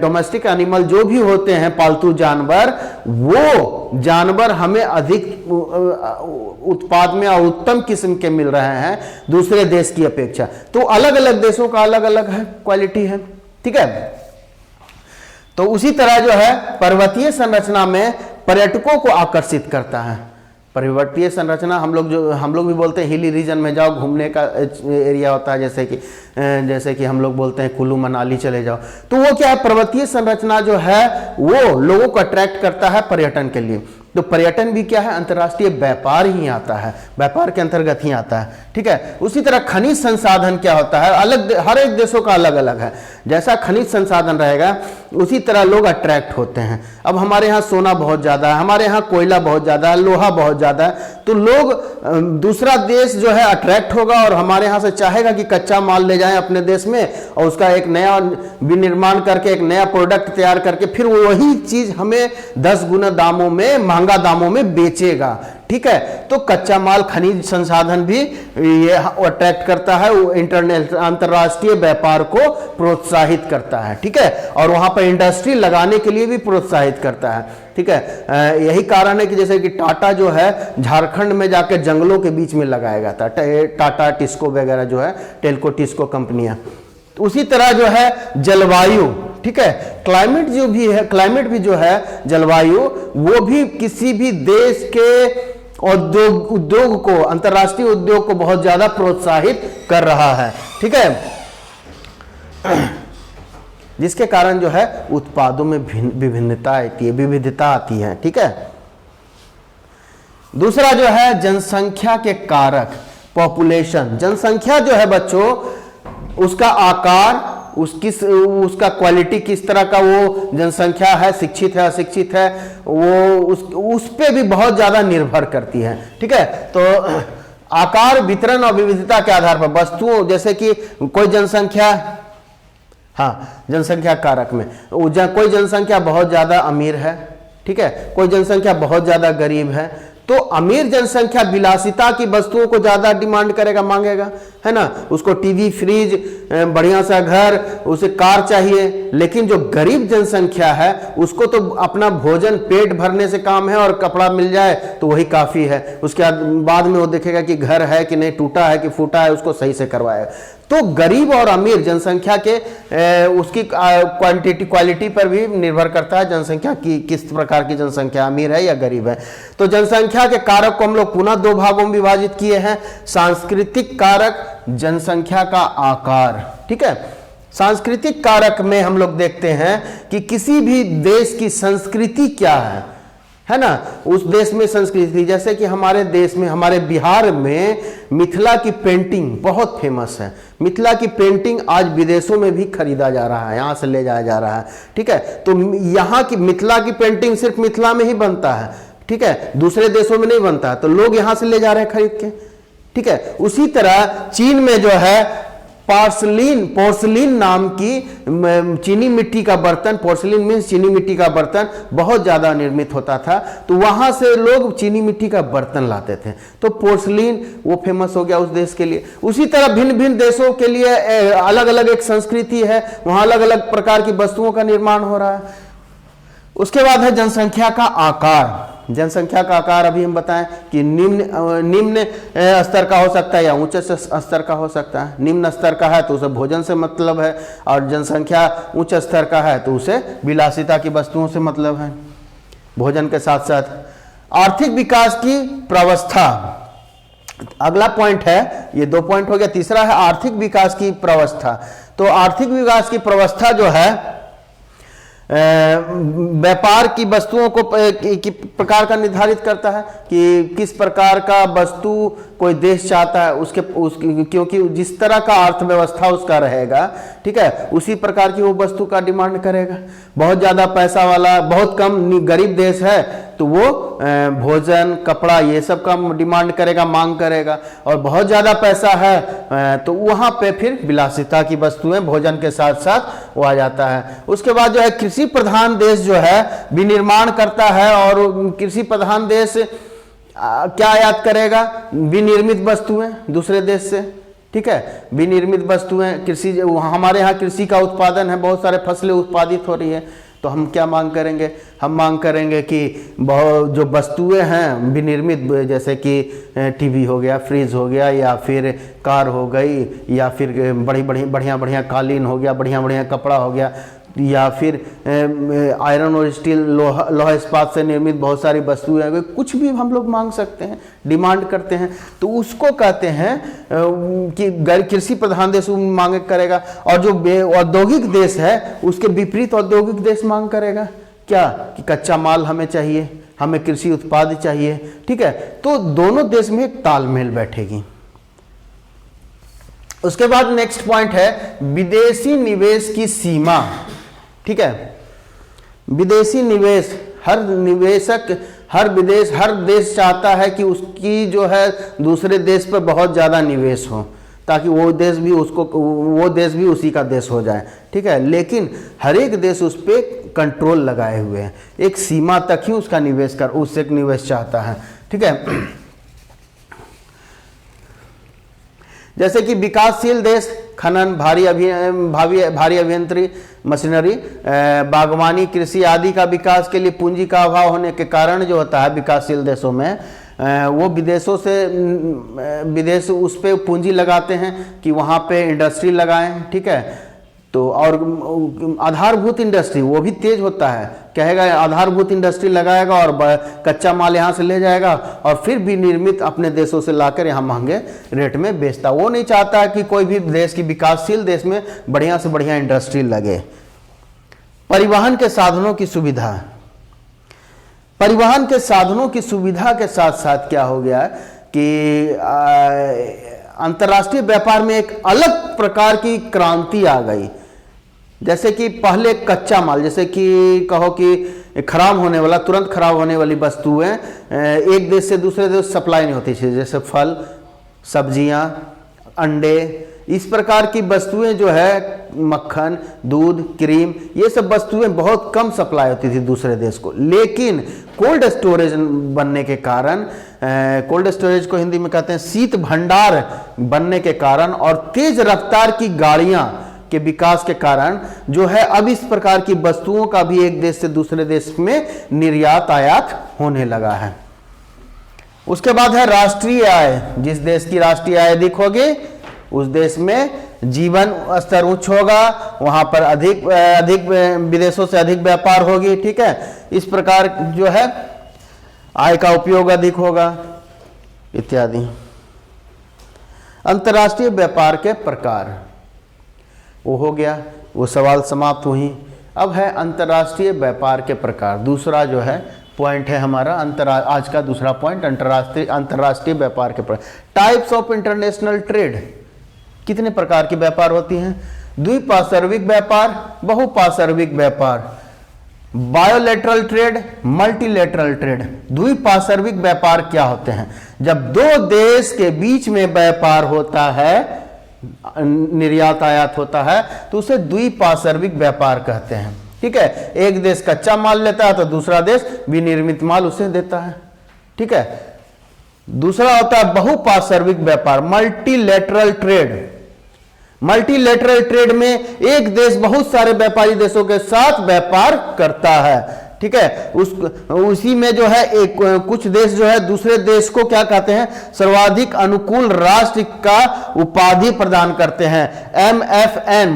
डोमेस्टिक एनिमल जो भी होते हैं, पालतू जानवर, वो जानवर हमें अधिक उत्पाद में और उत्तम किस्म के मिल रहे हैं दूसरे देश की अपेक्षा। तो अलग अलग देशों का अलग अलग है, क्वालिटी है। ठीक है, तो उसी तरह जो है पर्वतीय संरचना में पर्यटकों को आकर्षित करता है। पर्वतीय संरचना हम लोग भी बोलते हैं हिली रीजन में जाओ, घूमने का एरिया होता है, जैसे कि हम लोग बोलते हैं कुल्लू मनाली चले जाओ। तो वो क्या है, पर्वतीय संरचना जो है वो लोगों को अट्रैक्ट करता है पर्यटन के लिए। तो पर्यटन भी क्या है, अंतर्राष्ट्रीय व्यापार ही आता है, व्यापार के अंतर्गत ही आता है। ठीक है, उसी तरह खनिज संसाधन क्या होता है, हर एक देशों का अलग अलग है। जैसा खनिज संसाधन रहेगा उसी तरह लोग अट्रैक्ट होते हैं। अब हमारे यहाँ सोना बहुत ज़्यादा है, हमारे यहाँ कोयला बहुत ज़्यादा है, लोहा बहुत ज़्यादा है, तो लोग दूसरा देश जो है अट्रैक्ट होगा और हमारे यहाँ से चाहेगा कि कच्चा माल ले जाएं अपने देश में और उसका एक नया विनिर्माण करके एक नया प्रोडक्ट तैयार करके फिर वही चीज़ हमें 10 गुना दामों में, महंगा दामों में बेचेगा। ठीक है। तो कच्चा माल, खनिज संसाधन भी ये अट्रैक्ट करता है, वो अंतरराष्ट्रीय व्यापार को प्रोत्साहित करता है, ठीक है, और वहां पर इंडस्ट्री लगाने के लिए भी प्रोत्साहित करता है, ठीक है। यही कारण है कि जैसे कि टाटा जो है झारखंड में जाकर जंगलों के बीच में लगाया गया था, टाटा टिस्को वगैरह जो है, टेल्को टिस्को कंपनियां। तो उसी तरह जो है जलवायु, ठीक है, क्लाइमेट जो भी है, क्लाइमेट भी जो है, जलवायु, वो भी किसी भी देश के उद्योग को, अंतरराष्ट्रीय उद्योग को बहुत ज्यादा प्रोत्साहित कर रहा है, ठीक है, जिसके कारण जो है उत्पादों में विभिन्नता आती है, ठीक है। दूसरा जो है जनसंख्या के कारक, पॉपुलेशन। जनसंख्या जो है बच्चों, उसका आकार, उसका क्वालिटी, किस तरह का वो जनसंख्या है, शिक्षित है अशिक्षित है, वो उस पे भी बहुत ज्यादा निर्भर करती है, ठीक है। तो आकार, वितरण और विविधता के आधार पर वस्तुओं, जैसे कि कोई जनसंख्या, हाँ, जनसंख्या कारक में कोई जनसंख्या बहुत ज्यादा अमीर है, ठीक है, कोई जनसंख्या बहुत ज्यादा गरीब है, तो अमीर जनसंख्या विलासिता की वस्तुओं को ज्यादा डिमांड करेगा, मांगेगा, है ना, उसको टीवी, फ्रिज, बढ़िया सा घर, उसे कार चाहिए। लेकिन जो गरीब जनसंख्या है उसको तो अपना भोजन, पेट भरने से काम है, और कपड़ा मिल जाए तो वही काफी है। उसके बाद में वो देखेगा कि घर है कि नहीं, टूटा है कि फूटा है, उसको सही से करवाएगा। तो गरीब और अमीर जनसंख्या के उसकी क्वालिटी पर भी निर्भर करता है, जनसंख्या की किस प्रकार की जनसंख्या, अमीर है या गरीब है। तो जनसंख्या के कारक को हम लोग पुनः दो भागों में विभाजित किए हैं, सांस्कृतिक कारक, जनसंख्या का आकार, ठीक है। सांस्कृतिक कारक में हम लोग देखते हैं कि किसी भी देश की संस्कृति क्या है ना, उस देश में संस्कृति, जैसे कि हमारे देश में, हमारे बिहार में मिथिला की पेंटिंग बहुत फेमस है। मिथिला की पेंटिंग आज विदेशों में भी खरीदा जा रहा है, यहां से ले जाया जा रहा है, ठीक है। तो यहाँ की मिथिला की पेंटिंग सिर्फ मिथिला में ही बनता है, ठीक है, दूसरे देशों में नहीं बनता है, तो लोग यहां से ले जा रहे हैं खरीद के, ठीक है। उसी तरह चीन में जो है पोर्सलिन नाम की चीनी मिट्टी का बर्तन, पोर्सलिन मीन्स चीनी मिट्टी का बर्तन बहुत ज्यादा निर्मित होता था, तो वहां से लोग चीनी मिट्टी का बर्तन लाते थे, तो पोर्सलिन वो फेमस हो गया उस देश के लिए। उसी तरह भिन्न भिन्न देशों के लिए अलग अलग एक संस्कृति है, वहां अलग अलग प्रकार की वस्तुओं का निर्माण हो रहा है। उसके बाद है जनसंख्या का आकार। जनसंख्या का आकार अभी हम बताएं कि निम्न स्तर का हो सकता है या उच्च स्तर का हो सकता है। निम्न स्तर का है तो उसे भोजन से मतलब है, और जनसंख्या उच्च स्तर का है तो उसे विलासिता की वस्तुओं से मतलब है, भोजन के साथ साथ। आर्थिक विकास की प्रवस्था, अगला पॉइंट है, ये 2 पॉइंट हो गया। तीसरा है आर्थिक विकास की प्रवस्था। तो आर्थिक विकास की प्रवस्था जो है व्यापार की वस्तुओं को की प्रकार का निर्धारित करता है कि किस प्रकार का वस्तु कोई देश चाहता है, क्योंकि जिस तरह का अर्थव्यवस्था उसका रहेगा, ठीक है, उसी प्रकार की वो वस्तु का डिमांड करेगा। बहुत ज्यादा पैसा वाला, बहुत कम गरीब देश है तो वो भोजन, कपड़ा, ये सब का डिमांड करेगा, मांग करेगा। और बहुत ज्यादा पैसा है तो वहां पे फिर विलासिता की वस्तुएं भोजन के साथ साथ वो आ जाता है। उसके बाद जो है कृषि प्रधान देश जो है विनिर्माण करता है, और कृषि प्रधान देश क्या आयात करेगा, विनिर्मित वस्तुएं दूसरे देश से, ठीक है, विनिर्मित वस्तुएं। कृषि, हमारे यहाँ कृषि का उत्पादन है, बहुत सारे फसलें उत्पादित हो रही है, तो हम क्या मांग करेंगे, हम मांग करेंगे कि बहुत जो वस्तुएं हैं विनिर्मित, जैसे कि टीवी हो गया, फ्रिज हो गया, या फिर कार हो गई, या फिर बढ़िया कालीन हो गया, बढ़िया कपड़ा हो गया, या फिर आयरन और स्टील, लोहा इस्पात से निर्मित बहुत सारी वस्तुएं हैं, कुछ भी हम लोग मांग सकते हैं, डिमांड करते हैं, तो उसको कहते हैं कि कृषि प्रधान देश मांग करेगा। और जो औद्योगिक देश है उसके विपरीत औद्योगिक देश मांग करेगा क्या, कि कच्चा माल हमें चाहिए, हमें कृषि उत्पाद चाहिए, ठीक है। तो दोनों देश में एक तालमेल बैठेगी। उसके बाद नेक्स्ट पॉइंट है विदेशी निवेश की सीमा, ठीक है। विदेशी निवेश, हर निवेशक, हर देश चाहता है कि उसकी जो है दूसरे देश पर बहुत ज्यादा निवेश हो, ताकि वो देश भी उसी का देश हो जाए, ठीक है। लेकिन हर एक देश उस पर कंट्रोल लगाए हुए हैं, एक सीमा तक ही उसका उससे निवेश चाहता है, ठीक है। जैसे कि विकासशील देश खनन, भारी अभियंत्रण, मशीनरी, बागवानी, कृषि आदि का विकास के लिए पूंजी का अभाव होने के कारण जो होता है विकासशील देशों में, वो विदेश उस पे पूंजी लगाते हैं कि वहाँ पे इंडस्ट्री लगाएं, ठीक है। तो और आधारभूत इंडस्ट्री वो भी तेज होता है, कहेगा आधारभूत इंडस्ट्री लगाएगा और कच्चा माल यहाँ से ले जाएगा और फिर भी निर्मित अपने देशों से लाकर यहाँ महंगे रेट में बेचता। वो नहीं चाहता है कि कोई भी देश की विकासशील देश में बढ़िया से बढ़िया इंडस्ट्री लगे। परिवहन के साधनों की सुविधा, परिवहन के साधनों की सुविधा के साथ साथ क्या हो गया कि अंतर्राष्ट्रीय व्यापार में एक अलग प्रकार की क्रांति आ गई। जैसे कि पहले कच्चा माल, जैसे कि कहो कि खराब होने वाला, तुरंत खराब होने वाली वस्तुएं एक देश से दूसरे देश सप्लाई नहीं होती थी, जैसे फल, सब्जियां, अंडे, इस प्रकार की वस्तुएं जो है, मक्खन, दूध, क्रीम, ये सब वस्तुएं बहुत कम सप्लाई होती थी दूसरे देश को। लेकिन कोल्ड स्टोरेज बनने के कारण, कोल्ड स्टोरेज को हिंदी में कहते हैं शीत भंडार बनने के कारण और तेज रफ्तार की गाड़ियां के विकास के कारण जो है अब इस प्रकार की वस्तुओं का भी एक देश से दूसरे देश में निर्यात आयात होने लगा है। उसके बाद है राष्ट्रीय आय। जिस देश की राष्ट्रीय आय अधिक होगी उस देश में जीवन स्तर उच्च होगा, वहां पर अधिक विदेशों से अधिक व्यापार होगी, ठीक है। इस प्रकार जो है आय का उपयोग अधिक होगा इत्यादि। अंतर्राष्ट्रीय व्यापार के प्रकार वो हो गया, वो सवाल समाप्त हुई। अब है अंतर्राष्ट्रीय व्यापार के प्रकार। दूसरा जो है पॉइंट है हमारा आज का दूसरा पॉइंट, अंतर्राष्ट्रीय व्यापार के प्रकार। टाइप्स ऑफ इंटरनेशनल ट्रेड, कितने प्रकार की व्यापार होती हैं? द्विपार्श्विक व्यापार, बहुपार्श्विक व्यापार, बायोलेटरल ट्रेड, मल्टीलेटरल ट्रेड। द्विपार्श्विक व्यापार क्या होते हैं? जब दो देश के बीच में व्यापार होता है, निर्यात आयात होता है, तो उसे द्विपार्श्विक व्यापार कहते हैं, ठीक है। एक देश कच्चा माल लेता है तो दूसरा देश विनिर्मित माल उसे देता है, ठीक है। दूसरा होता है बहुपार्श्विक व्यापार, मल्टीलेटरल ट्रेड। मल्टीलेटरल ट्रेड में एक देश बहुत सारे व्यापारी देशों के साथ व्यापार करता है, ठीक है। उसी में जो है एक कुछ देश जो है दूसरे देश को क्या कहते हैं? सर्वाधिक अनुकूल राष्ट्र का उपाधि प्रदान करते हैं, MFN,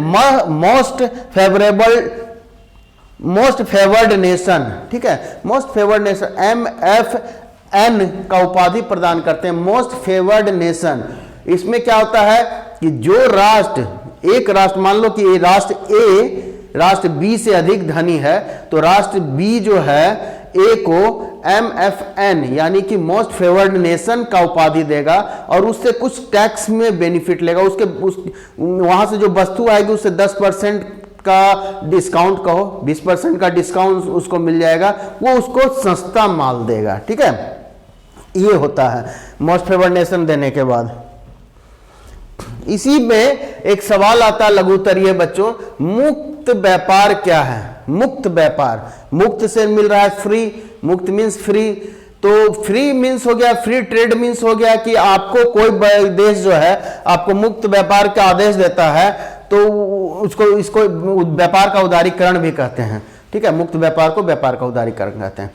मोस्ट फेवर्ड नेशन, ठीक है। मोस्ट फेवर्ड नेशन, MFN का उपाधि प्रदान करते हैं, मोस्ट फेवर्ड नेशन। इसमें क्या होता है कि जो राष्ट्र, एक राष्ट्र, मान लो कि राष्ट्र ए राष्ट्र बी से अधिक धनी है, तो राष्ट्र बी जो है ए को MFN यानी कि मोस्ट फेवर्ड नेशन का उपाधि देगा और उससे कुछ टैक्स में बेनिफिट लेगा। वहां से जो वस्तु आएगी उससे 10% का डिस्काउंट, कहो 20% का डिस्काउंट उसको मिल जाएगा, वो उसको सस्ता माल देगा, ठीक है। ये होता है मोस्ट फेवर्ड नेशन देने के बाद। इसी में एक सवाल आता है लघुत्तरीय बच्चों, मुक्त व्यापार क्या है? मुक्त व्यापार, मुक्त से मिल रहा है फ्री, मुक्त मीन्स फ्री, तो फ्री मीन्स हो गया, फ्री ट्रेड मीन्स हो गया कि आपको कोई देश जो है आपको मुक्त व्यापार का आदेश देता है तो इसको व्यापार का उदारीकरण भी कहते हैं, ठीक है। मुक्त व्यापार को व्यापार का उदारीकरण कहते हैं।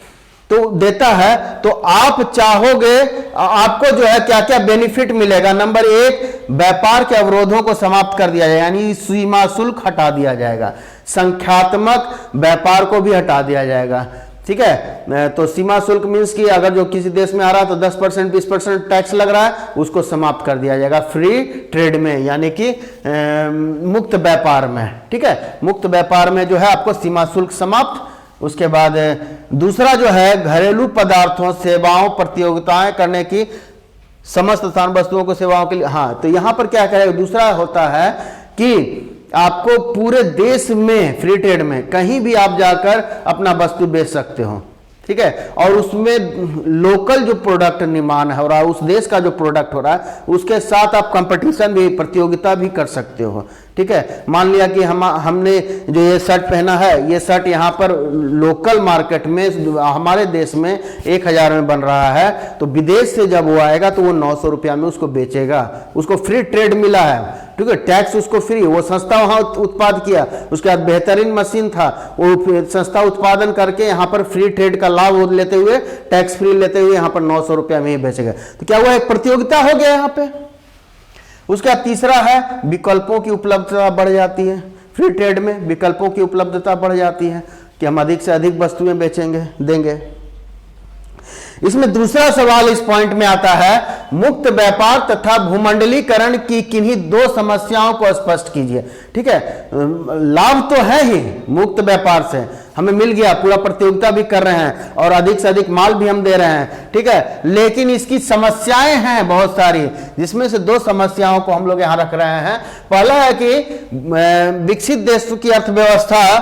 तो देता है तो आप चाहोगे, आपको जो है क्या क्या बेनिफिट मिलेगा? नंबर 1, व्यापार के अवरोधों को समाप्त कर दिया जाएगा, यानी सीमा शुल्क हटा दिया जाएगा, संख्यात्मक व्यापार को भी हटा दिया जाएगा, ठीक है। तो सीमा शुल्क मीन्स कि अगर जो किसी देश में आ रहा है तो 10% 20% टैक्स लग रहा है, उसको समाप्त कर दिया जाएगा फ्री ट्रेड में, यानी कि मुक्त व्यापार में, ठीक है। मुक्त व्यापार में जो है आपको सीमा शुल्क समाप्त। उसके बाद दूसरा जो है घरेलू पदार्थों, सेवाओं, प्रतियोगिताएं करने की समस्त स्थान वस्तुओं को सेवाओं के लिए, हाँ, तो यहां पर क्या करेगा? दूसरा होता है कि आपको पूरे देश में फ्री ट्रेड में कहीं भी आप जाकर अपना वस्तु बेच सकते हो, ठीक है। और उसमें लोकल जो प्रोडक्ट निर्माण हो रहा है, उस देश का जो प्रोडक्ट हो रहा है उसके साथ आप कंपटीशन भी, प्रतियोगिता भी कर सकते हो, ठीक है। मान लिया कि हमने जो ये शर्ट पहना है, ये शर्ट यहाँ पर लोकल मार्केट में हमारे देश में 1000 में बन रहा है, तो विदेश से जब वो आएगा तो वो 900 रुपया में उसको बेचेगा, उसको फ्री ट्रेड मिला है, ठीक है, टैक्स उसको फ्री, वो संस्था वहाँ उत्पाद किया, उसके बाद बेहतरीन मशीन था, वो संस्था उत्पादन करके यहाँ पर फ्री ट्रेड का लाभ लेते हुए, टैक्स फ्री लेते हुए यहाँ पर 900 रुपया में ही बेचेगा। तो क्या हुआ, एक प्रतियोगिता हो गया यहाँ पे। उसका तीसरा है विकल्पों की उपलब्धता बढ़ जाती है। फ्री ट्रेड में विकल्पों की उपलब्धता बढ़ जाती है कि हम अधिक से अधिक वस्तुएं बेचेंगे, देंगे। इसमें दूसरा सवाल इस पॉइंट में आता है, मुक्त व्यापार तथा भूमंडलीकरण की किन्हीं 2 समस्याओं को स्पष्ट कीजिए। ठीक है, लाभ तो है ही मुक्त व्यापार से, हमें मिल गया, पूरा प्रतियोगिता भी कर रहे हैं और अधिक से अधिक माल भी हम दे रहे हैं, ठीक है, लेकिन इसकी समस्याएं हैं बहुत सारी, जिसमें से 2 समस्याओं को हम लोग यहां रख रहे हैं। पहला है कि विकसित देशों की अर्थव्यवस्था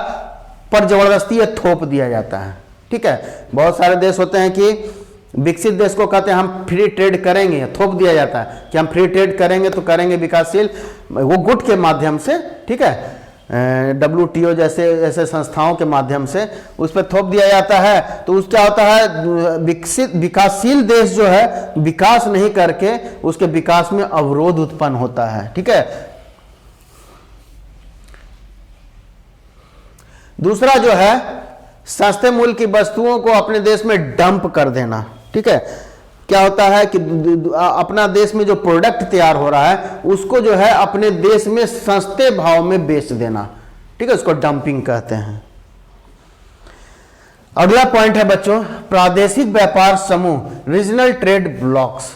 पर जबरदस्ती थोप दिया जाता है। ठीक है, बहुत सारे देश होते हैं कि विकसित देश को कहते हैं हम फ्री ट्रेड करेंगे, थोप दिया जाता है कि हम फ्री ट्रेड करेंगे तो करेंगे विकासशील, वो गुट के माध्यम से, ठीक है, WTO जैसे ऐसे संस्थाओं के माध्यम से उस पर थोप दिया जाता है। तो उस क्या होता है, विकासशील देश जो है विकास नहीं करके उसके विकास में अवरोध उत्पन्न होता है। ठीक है, दूसरा जो है सस्ते मूल्य की वस्तुओं को अपने देश में डंप कर देना। ठीक है, क्या होता है कि अपना देश में जो प्रोडक्ट तैयार हो रहा है उसको जो है अपने देश में सस्ते भाव में बेच देना। ठीक है, उसको डंपिंग कहते हैं। अगला पॉइंट है बच्चों, प्रादेशिक व्यापार समूह, रीजनल ट्रेड ब्लॉक्स।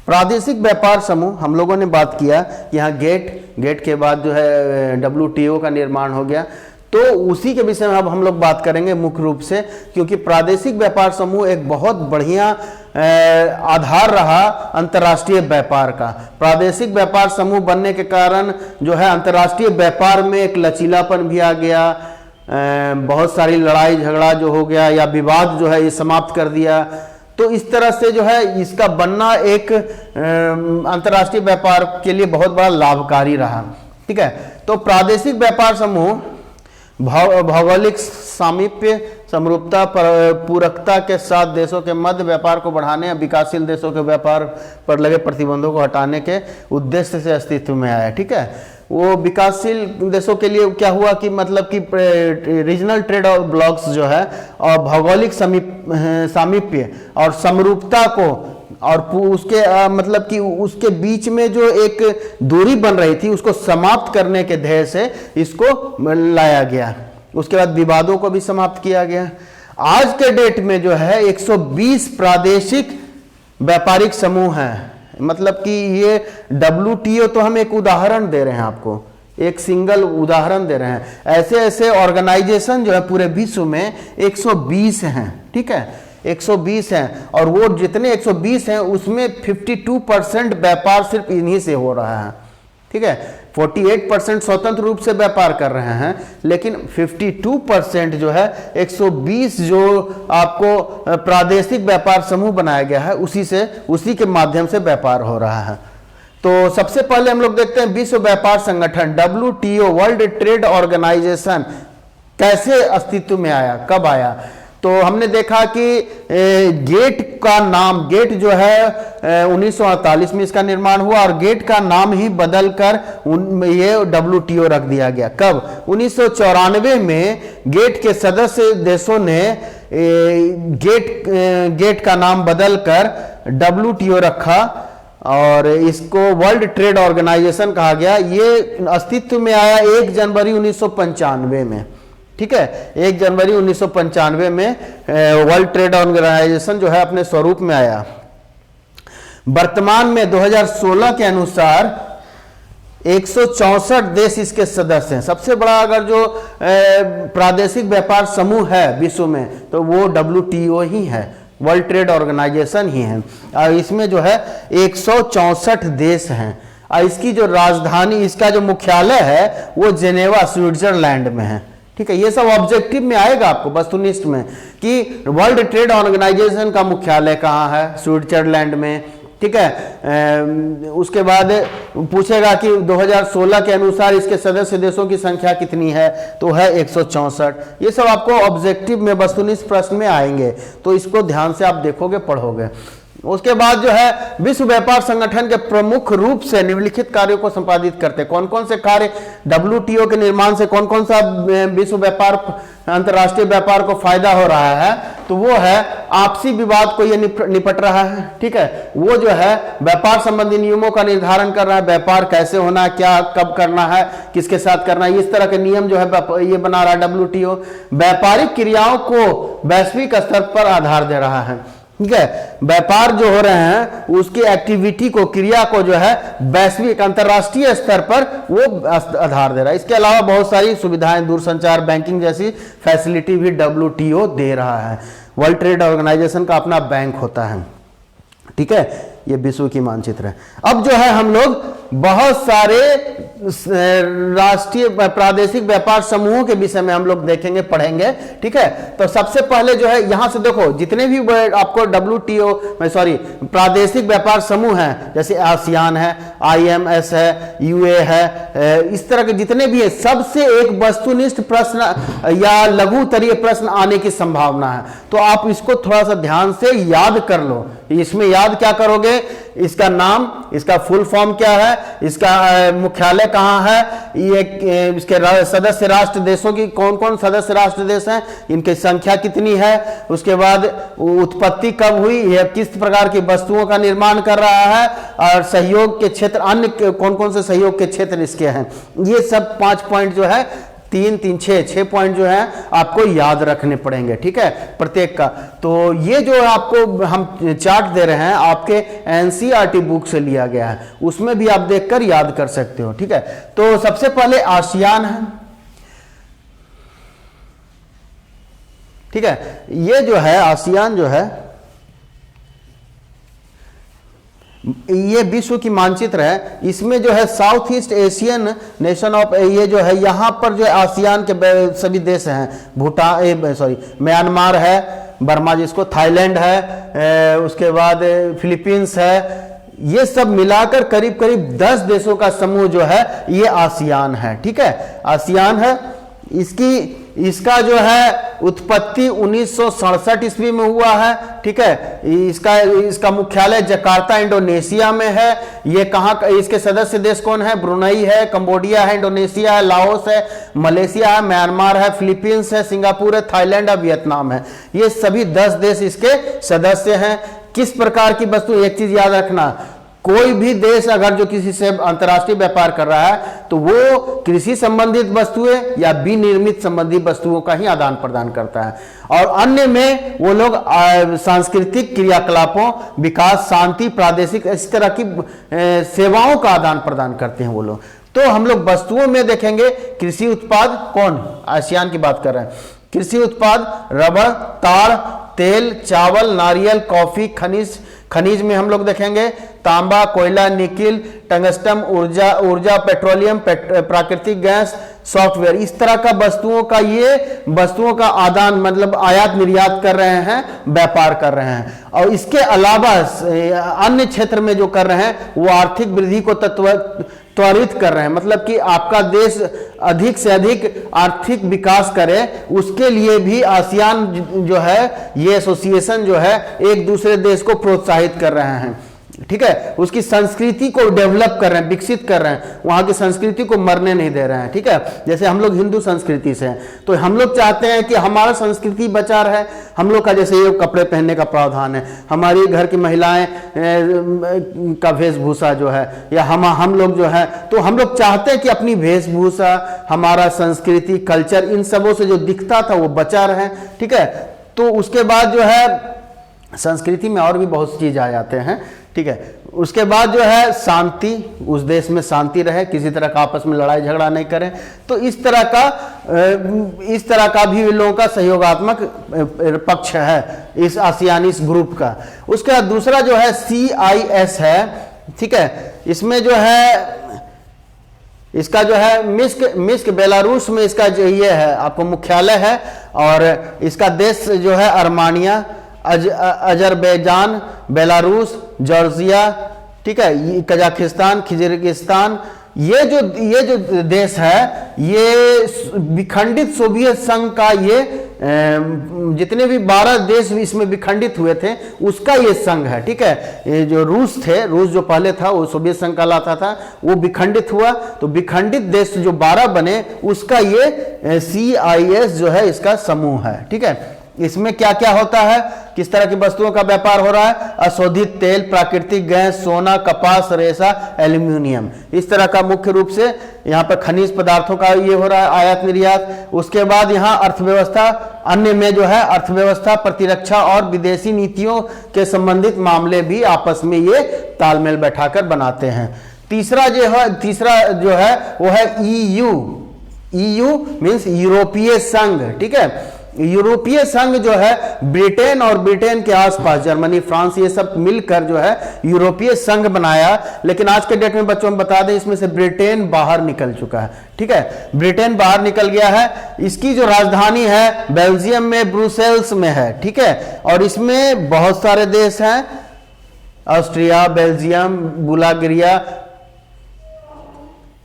प्रादेशिक व्यापार समूह हम लोगों ने बात किया, यहाँ गेट के बाद जो है WTO का निर्माण हो गया, तो उसी के विषय में अब हम लोग बात करेंगे मुख्य रूप से, क्योंकि प्रादेशिक व्यापार समूह एक बहुत बढ़िया आधार रहा अंतर्राष्ट्रीय व्यापार का। प्रादेशिक व्यापार समूह बनने के कारण जो है अंतर्राष्ट्रीय व्यापार में एक लचीलापन भी आ गया, बहुत सारी लड़ाई झगड़ा जो हो गया या विवाद जो है ये समाप्त कर दिया। तो इस तरह से जो है इसका बनना एक अंतर्राष्ट्रीय व्यापार के लिए बहुत बड़ा लाभकारी रहा। ठीक है, तो प्रादेशिक व्यापार समूह भौगोलिक सामीप्य, समरूपता, पूरकता के साथ देशों के मध्य व्यापार को बढ़ाने या विकासशील देशों के व्यापार पर लगे प्रतिबंधों को हटाने के उद्देश्य से अस्तित्व में आया। ठीक है, वो विकासशील देशों के लिए क्या हुआ कि मतलब कि रीजनल ट्रेड और ब्लॉक्स जो है और भौगोलिक सामीप्य और समरूपता को और उसके मतलब कि उसके बीच में जो एक दूरी बन रही थी उसको समाप्त करने के ध्येय से इसको लाया गया। उसके बाद विवादों को भी समाप्त किया गया। आज के डेट में जो है 120 प्रादेशिक व्यापारिक समूह हैं। मतलब कि ये WTO तो हम एक उदाहरण दे रहे हैं आपको, एक सिंगल उदाहरण दे रहे हैं। ऐसे ऐसे ऑर्गेनाइजेशन जो है पूरे विश्व में 120 हैं। ठीक है, 120 हैं और वो जितने 120 हैं उसमें 52% व्यापार सिर्फ इन्हीं से हो रहा है। ठीक है, 48% स्वतंत्र रूप से व्यापार कर रहे हैं, लेकिन 52% जो है 120 जो आपको प्रादेशिक व्यापार समूह बनाया गया है उसी के माध्यम से व्यापार हो रहा है। तो सबसे पहले हम लोग देखते हैं विश्व व्यापार संगठन WTO, वर्ल्ड ट्रेड ऑर्गेनाइजेशन कैसे अस्तित्व में आया, कब आया। तो हमने देखा कि गेट का नाम, गेट जो है 1948 में इसका निर्माण हुआ और गेट का नाम ही बदलकर ये WTO रख दिया गया। कब? 1994 में गेट के सदस्य देशों ने गेट का नाम बदलकर WTO रखा और इसको वर्ल्ड ट्रेड ऑर्गेनाइजेशन कहा गया। ये अस्तित्व में आया 1 जनवरी 1995 में। ठीक है, 1 जनवरी 1995 में वर्ल्ड ट्रेड ऑर्गेनाइजेशन जो है अपने स्वरूप में आया। वर्तमान में 2016 के अनुसार 164 देश इसके सदस्य हैं। सबसे बड़ा अगर जो प्रादेशिक व्यापार समूह है विश्व में तो वो WTO ही है, वर्ल्ड ट्रेड ऑर्गेनाइजेशन ही है। और इसमें जो है 164 देश हैं और इसकी जो राजधानी, इसका जो मुख्यालय है वो जेनेवा स्विट्जरलैंड में है। ठीक है, ये सब ऑब्जेक्टिव में आएगा आपको वस्तुनिष्ठ में कि वर्ल्ड ट्रेड ऑर्गेनाइजेशन का मुख्यालय कहाँ है, स्विट्जरलैंड में। ठीक है। उसके बाद पूछेगा कि 2016 के अनुसार इसके सदस्य देशों की संख्या कितनी है, तो है 164। ये सब आपको ऑब्जेक्टिव में वस्तुनिष्ठ प्रश्न में आएंगे, तो इसको ध्यान से आप देखोगे, पढ़ोगे। उसके बाद जो है विश्व व्यापार संगठन के प्रमुख रूप से निम्नलिखित कार्यों को संपादित करते हैं। कौन कौन से कार्य WTO के निर्माण से कौन कौन सा विश्व व्यापार अंतर्राष्ट्रीय व्यापार को फायदा हो रहा है, तो वो है आपसी विवाद को ये निपट रहा है, ठीक है। वो जो है व्यापार संबंधी नियमों का निर्धारण कर रहा है, व्यापार कैसे होना है, क्या कब करना है, किसके साथ करना है, इस तरह के नियम जो है ये बना रहा है WTO। व्यापारिक क्रियाओं को वैश्विक स्तर पर आधार दे रहा है, ठीक है। व्यापार जो हो रहे हैं उसकी एक्टिविटी को, क्रिया को जो है वैश्विक अंतरराष्ट्रीय स्तर पर वो आधार दे रहा है। इसके अलावा बहुत सारी सुविधाएं, दूरसंचार, बैंकिंग जैसी फैसिलिटी भी WTO दे रहा है। वर्ल्ड ट्रेड ऑर्गेनाइजेशन का अपना बैंक होता है, ठीक है। ये विश्व की मानचित्र है। अब जो है हम लोग बहुत सारे राष्ट्रीय प्रादेशिक व्यापार समूहों के विषय में हम लोग देखेंगे, पढ़ेंगे, ठीक है। तो सबसे पहले जो है यहां से देखो, जितने भी आपको प्रादेशिक व्यापार समूह हैं, जैसे आसियान है, IMS है, UA है, इस तरह के जितने भी है, सबसे एक वस्तुनिष्ठ प्रश्न या लघु तरीय प्रश्न आने की संभावना है। तो आप इसको थोड़ा सा ध्यान से याद कर लो। इसमें याद क्या करोगे, इसका नाम, इसका फुल फॉर्म क्या है, इसका मुख्यालय कहां है, ये इसके सदस्य राष्ट्र देशों की कौन कौन सदस्य राष्ट्र देश हैं, इनकी संख्या कितनी है, उसके बाद उत्पत्ति कब हुई, यह किस प्रकार की वस्तुओं का निर्माण कर रहा है, और सहयोग के क्षेत्र, अन्य कौन कौन से सहयोग के क्षेत्र इसके हैं। ये सब 5 पॉइंट जो है, 6 पॉइंट जो है आपको याद रखने पड़ेंगे, ठीक है, प्रत्येक का। तो ये जो आपको हम चार्ट दे रहे हैं आपके NCERT बुक से लिया गया है, उसमें भी आप देखकर याद कर सकते हो, ठीक है। तो सबसे पहले आसियान है, ठीक है। ये जो है आसियान जो है, ये विश्व की मानचित्र है। इसमें जो है south east Asian nation of, ये जो है यहाँ पर जो है आसियान के सभी देश हैं, म्यांमार है, बर्मा जिसको, थाईलैंड है, उसके बाद फिलीपींस है, ये सब मिलाकर करीब करीब 10 देशों का समूह जो है ये आसियान है, ठीक है, आसियान है। इसका जो है उत्पत्ति 1967 ईस्वी में हुआ है, ठीक है। इसका मुख्यालय जकार्ता इंडोनेशिया में है। ये कहाँ, इसके सदस्य देश कौन है, ब्रुनई है, कंबोडिया है, इंडोनेशिया है, लाओस है, मलेशिया है, म्यांमार है, फिलीपींस है, सिंगापुर है, थाईलैंड है, वियतनाम है। ये सभी 10 देश इसके सदस्य हैं। किस प्रकार की वस्तु, एक चीज याद रखना, कोई भी देश अगर जो किसी से अंतर्राष्ट्रीय व्यापार कर रहा है तो वो कृषि संबंधित वस्तुएं या विनिर्मित संबंधी वस्तुओं का ही आदान प्रदान करता है, और अन्य में वो लोग सांस्कृतिक क्रियाकलापों, विकास, शांति, प्रादेशिक, इस तरह की सेवाओं का आदान प्रदान करते हैं वो लोग। तो हम लोग वस्तुओं में देखेंगे कृषि उत्पाद, कौन, आसियान की बात कर रहे हैं, कृषि उत्पाद, रबड़, ताड़, तेल, चावल, नारियल, कॉफी, खनिज में हम लोग देखेंगे तांबा, कोयला, निकिल, टंगस्टन, ऊर्जा, पेट्रोलियम, प्राकृतिक गैस, सॉफ्टवेयर, इस तरह का वस्तुओं का आदान, मतलब आयात निर्यात कर रहे हैं, व्यापार कर रहे हैं। और इसके अलावा अन्य क्षेत्र में जो कर रहे हैं वो आर्थिक वृद्धि को त्वरित कर रहे हैं, मतलब कि आपका देश अधिक से अधिक आर्थिक विकास करे, उसके लिए भी आसियान जो है, ये एसोसिएशन जो है, एक दूसरे देश को प्रोत्साहित कर रहे हैं, ठीक है। उसकी संस्कृति को डेवलप कर रहे हैं, विकसित कर रहे हैं, वहां की संस्कृति को मरने नहीं दे रहे हैं, ठीक है। जैसे हम लोग हिंदू संस्कृति से हैं, तो हम लोग चाहते हैं कि हमारा संस्कृति बचा रहे। हम लोग का जैसे ये कपड़े पहनने का प्रावधान है, हमारी घर की महिलाएं का वेशभूषा जो है, या हम लोग जो है, तो हम लोग चाहते हैं कि अपनी वेशभूषा, हमारा संस्कृति, कल्चर, इन सबों से जो दिखता था वो बचा रहे, ठीक है। तो उसके बाद जो है संस्कृति में और भी बहुत चीज आ जाते हैं, ठीक है। उसके बाद जो है शांति, उस देश में शांति रहे, किसी तरह का आपस में लड़ाई झगड़ा नहीं करें, तो इस तरह का भी लोगों का सहयोगात्मक पक्ष है इस आसियानी ग्रुप का। उसके बाद दूसरा जो है CIS है, ठीक है। इसमें जो है इसका जो है मिस्क बेलारूस में इसका जो ये है आपको मुख्यालय है, और इसका देश जो है अजरबैजान, बेलारूस, जॉर्जिया, ठीक है, कजाकिस्तान, किर्गिस्तान, ये जो देश है ये विखंडित सोवियत संघ का, ये जितने भी 12 देश इसमें विखंडित हुए थे उसका ये संघ है, ठीक है। ये जो रूस थे, रूस जो पहले था वो सोवियत संघ कहलाता था, वो विखंडित हुआ, तो विखंडित देश जो 12 बने उसका ये CIS जो है इसका समूह है, ठीक है। इसमें क्या क्या होता है, किस तरह की वस्तुओं का व्यापार हो रहा है, अशोधित तेल, प्राकृतिक गैस, सोना, कपास, रेशा, एल्यूमिनियम, इस तरह का मुख्य रूप से यहाँ पर खनिज पदार्थों का ये हो रहा है आयात निर्यात। उसके बाद यहाँ अर्थव्यवस्था, अन्य में जो है अर्थव्यवस्था, प्रतिरक्षा और विदेशी नीतियों के संबंधित मामले भी आपस में ये तालमेल बैठाकर बनाते हैं। तीसरा जो है वो है EU मीन्स यूरोपीय संघ, ठीक है। यूरोपीय संघ जो है ब्रिटेन और ब्रिटेन के आसपास जर्मनी, फ्रांस, ये सब मिलकर जो है यूरोपीय संघ बनाया। लेकिन आज के डेट में बच्चों हम बता दें इसमें से ब्रिटेन बाहर निकल चुका है, ठीक है, ब्रिटेन बाहर निकल गया है। इसकी जो राजधानी है बेल्जियम में, ब्रुसेल्स में है, ठीक है। और इसमें बहुत सारे देश हैं, ऑस्ट्रिया, बेल्जियम, बुल्गारिया,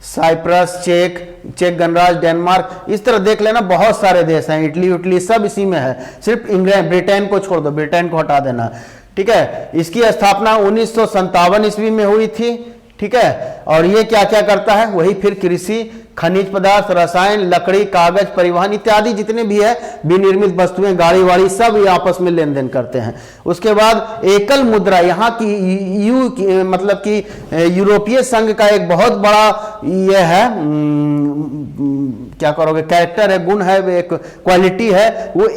साइप्रस, चेक गणराज्य, डेनमार्क, इस तरह देख लेना बहुत सारे देश हैं, इटली सब इसी में है। सिर्फ इंग्लैंड, ब्रिटेन को छोड़ दो, ब्रिटेन को हटा देना, ठीक है। इसकी स्थापना 1957 ईस्वी में हुई थी, ठीक है। और ये क्या क्या करता है, वही फिर कृषि, खनिज पदार्थ, रसायन, लकड़ी, कागज, परिवहन इत्यादि जितने भी है विनिर्मित वस्तुएं, गाड़ी वाड़ी, सब ये आपस में लेन देन करते हैं। उसके बाद एकल मुद्रा, यहाँ की मतलब कि यूरोपीय संघ का एक बहुत बड़ा ये है, क्या करोगे, कैरेक्टर है, गुण है, एक क्वालिटी है, वो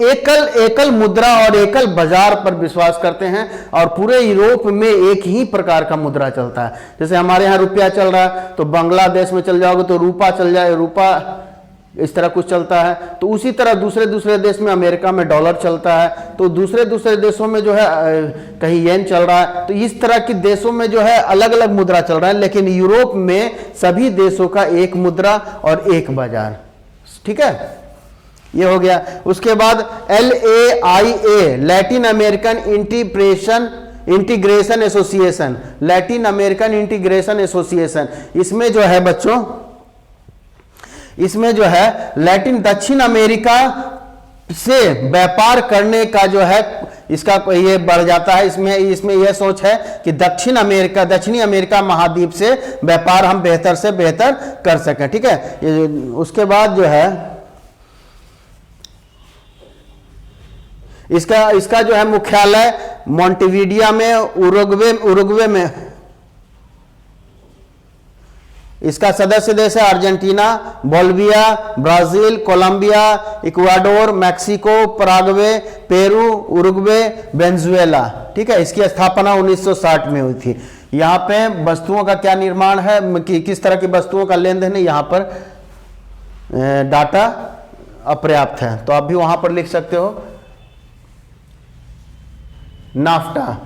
एकल मुद्रा और एकल बाजार पर विश्वास करते हैं। और पूरे यूरोप में एक ही प्रकार का मुद्रा चलता है। जैसे हमारे यहाँ रुपया चल रहा है तो बांग्लादेश में चल जाओगे तो रूपा चल जाए, रूपा इस तरह कुछ चलता है। तो उसी तरह दूसरे देश में, अमेरिका में डॉलर चलता है, तो दूसरे देशों में जो है कहीं येन चल रहा है। तो इस तरह के देशों में जो है अलग अलग मुद्रा चल रहा है, लेकिन यूरोप में सभी देशों का एक मुद्रा और एक बाजार, ठीक है, ये हो गया। उसके बाद LAIA, Latin American integration association, Latin American integration association, इसमें जो है बच्चों, इसमें जो है दक्षिण अमेरिका से व्यापार करने का जो है इसका ये बढ़ जाता है। इसमें यह सोच है कि दक्षिणी अमेरिका महाद्वीप से व्यापार हम बेहतर से बेहतर कर सकें, ठीक है। उसके बाद जो है इसका जो है मुख्यालय मोंटेविडियो में, उरुग्वे में। इसका सदस्य देश है Argentina, Bolivia, Brazil, Colombia, Ecuador, Mexico, Paraguay, Peru, Uruguay, Venezuela, ठीक है। इसकी स्थापना 1960 में हुई थी। यहाँ पे वस्तुओं का क्या निर्माण है, किस तरह की वस्तुओं का लेन देन है, यहाँ पर डाटा अपर्याप्त है, तो आप भी वहां पर लिख सकते हो। NAFTA,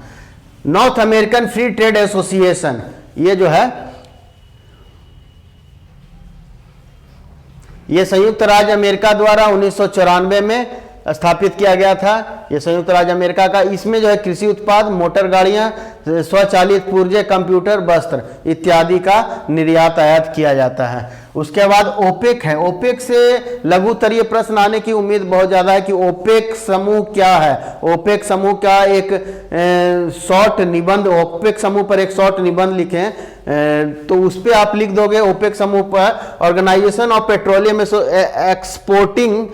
north American free trade association, ये जो है ये संयुक्त राज्य अमेरिका द्वारा 1994 में स्थापित किया गया था। ये संयुक्त राज्य अमेरिका का, इसमें जो है कृषि उत्पाद, मोटर गाड़ियां, स्वचालित पुर्जे, कंप्यूटर, वस्त्र इत्यादि का निर्यात आयात किया जाता है। उसके बाद ओपेक है। ओपेक से लघु तरीय प्रश्न आने की उम्मीद बहुत ज्यादा है कि ओपेक समूह क्या है। ओपेक समूह का एक शॉर्ट निबंध, ओपेक समूह पर एक शॉर्ट निबंध लिखें तो उस पर आप लिख दोगे ओपेक समूह पर, organisation of petroleum exporting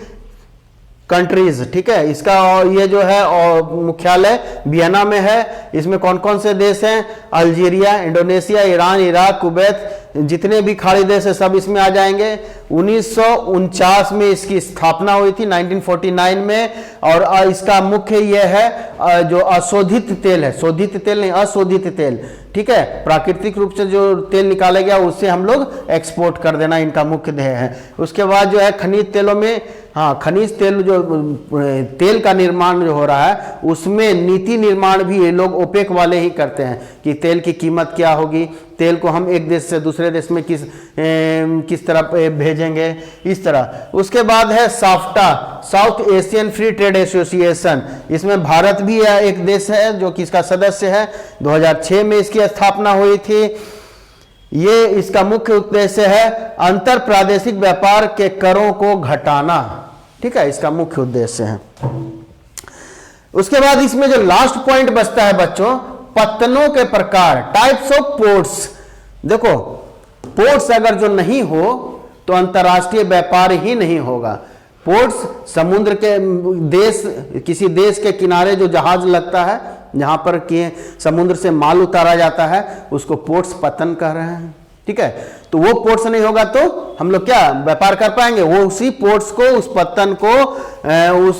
countries, ठीक है। इसका ये जो है और मुख्यालय वियना में है। इसमें कौन कौन से देश हैं, Algeria, Indonesia, Iran, Iraq, Kuwait, जितने भी खाड़ी देश है सब इसमें आ जाएंगे। 1949 में इसकी स्थापना हुई थी, 1949 में। और इसका मुख्य ये है जो अशोधित तेल है, शोधित तेल नहीं, अशोधित तेल, ठीक है, प्राकृतिक रूप से जो तेल निकाला गया उससे हम लोग एक्सपोर्ट कर देना इनका मुख्य ध्येय है। उसके बाद जो है खनिज तेलों में, हाँ, खनिज तेल जो तेल का निर्माण जो हो रहा है उसमें नीति निर्माण भी ये लोग ओपेक वाले ही करते हैं कि तेल की कीमत क्या होगी, तेल को हम एक देश से दूसरे देश में किस तरह भेजेंगे, इस तरह। उसके बाद है SAFTA, south Asian free trade association. इसमें भारत भी एक देश है जो कि इसका सदस्य है। 2006 में इसकी स्थापना हुई थी। ये इसका मुख्य उद्देश्य है अंतर प्रादेशिक व्यापार के करों को घटाना, ठीक है, इसका मुख्य उद्देश्य है। उसके बाद इसमें जो लास्ट पॉइंट बचता है बच्चों, पत्तनों के प्रकार, टाइप्स ऑफ पोर्ट्स। देखो, पोर्ट्स अगर जो नहीं हो तो अंतरराष्ट्रीय व्यापार ही नहीं होगा। पोर्ट्स समुद्र के देश, किसी देश के किनारे जो जहाज लगता है, जहां पर कि समुद्र से माल उतारा जाता है, उसको पोर्ट्स पतन कह रहे हैं, ठीक है। तो वो पोर्ट्स नहीं होगा तो हम लोग क्या व्यापार कर पाएंगे? वो उसी पोर्ट्स को, उस पत्तन को उस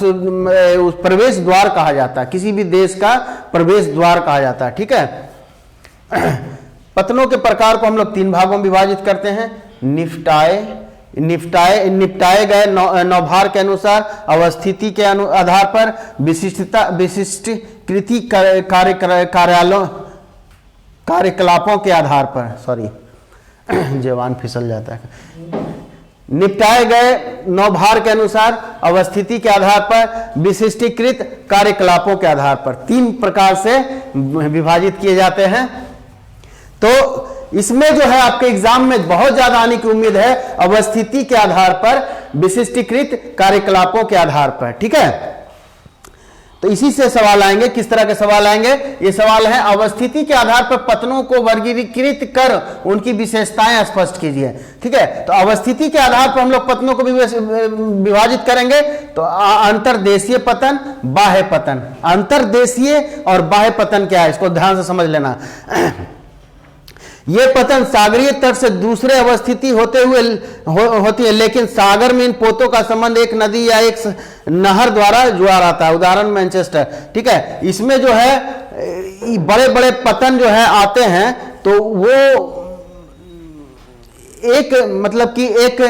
प्रवेश द्वार कहा जाता है, किसी भी देश का प्रवेश द्वार कहा जाता है, ठीक है। पत्तनों के प्रकार को हम लोग 3 भागों में विभाजित करते हैं। निपटाए गए नौभार के अनुसार, अवस्थिति के आधार पर, विशिष्टकृति कार्यकलापों के आधार पर, सॉरी जवान फिसल जाता है। निपटाए गए नौभार के अनुसार, अवस्थिति के आधार पर, विशिष्टीकृत कार्यकलापों के आधार पर 3 प्रकार से विभाजित किए जाते हैं। तो इसमें जो है आपके एग्जाम में बहुत ज्यादा आने की उम्मीद है अवस्थिति के आधार पर, विशिष्टीकृत कार्यकलापों के आधार पर, ठीक है। तो इसी से सवाल आएंगे। किस तरह के सवाल आएंगे? ये सवाल है अवस्थिति के आधार पर पत्तनों को वर्गीकृत कर उनकी विशेषताएं स्पष्ट कीजिए, ठीक है। तो अवस्थिति के आधार पर हम लोग पत्तनों को विभाजित करेंगे। तो अंतर्देशीय पतन, बाह्य पतन। अंतर्देशीय और बाह्य पतन क्या है, इसको ध्यान से समझ लेना। ये पतन सागरीय तट से दूसरे अवस्थिति होते हुए होती है, लेकिन सागर में इन पोतों का संबंध एक नदी या एक नहर द्वारा जुड़ा रहता है। उदाहरण मैनचेस्टर, ठीक है। इसमें जो है बड़े बड़े पतन जो है आते हैं, तो वो एक मतलब कि एक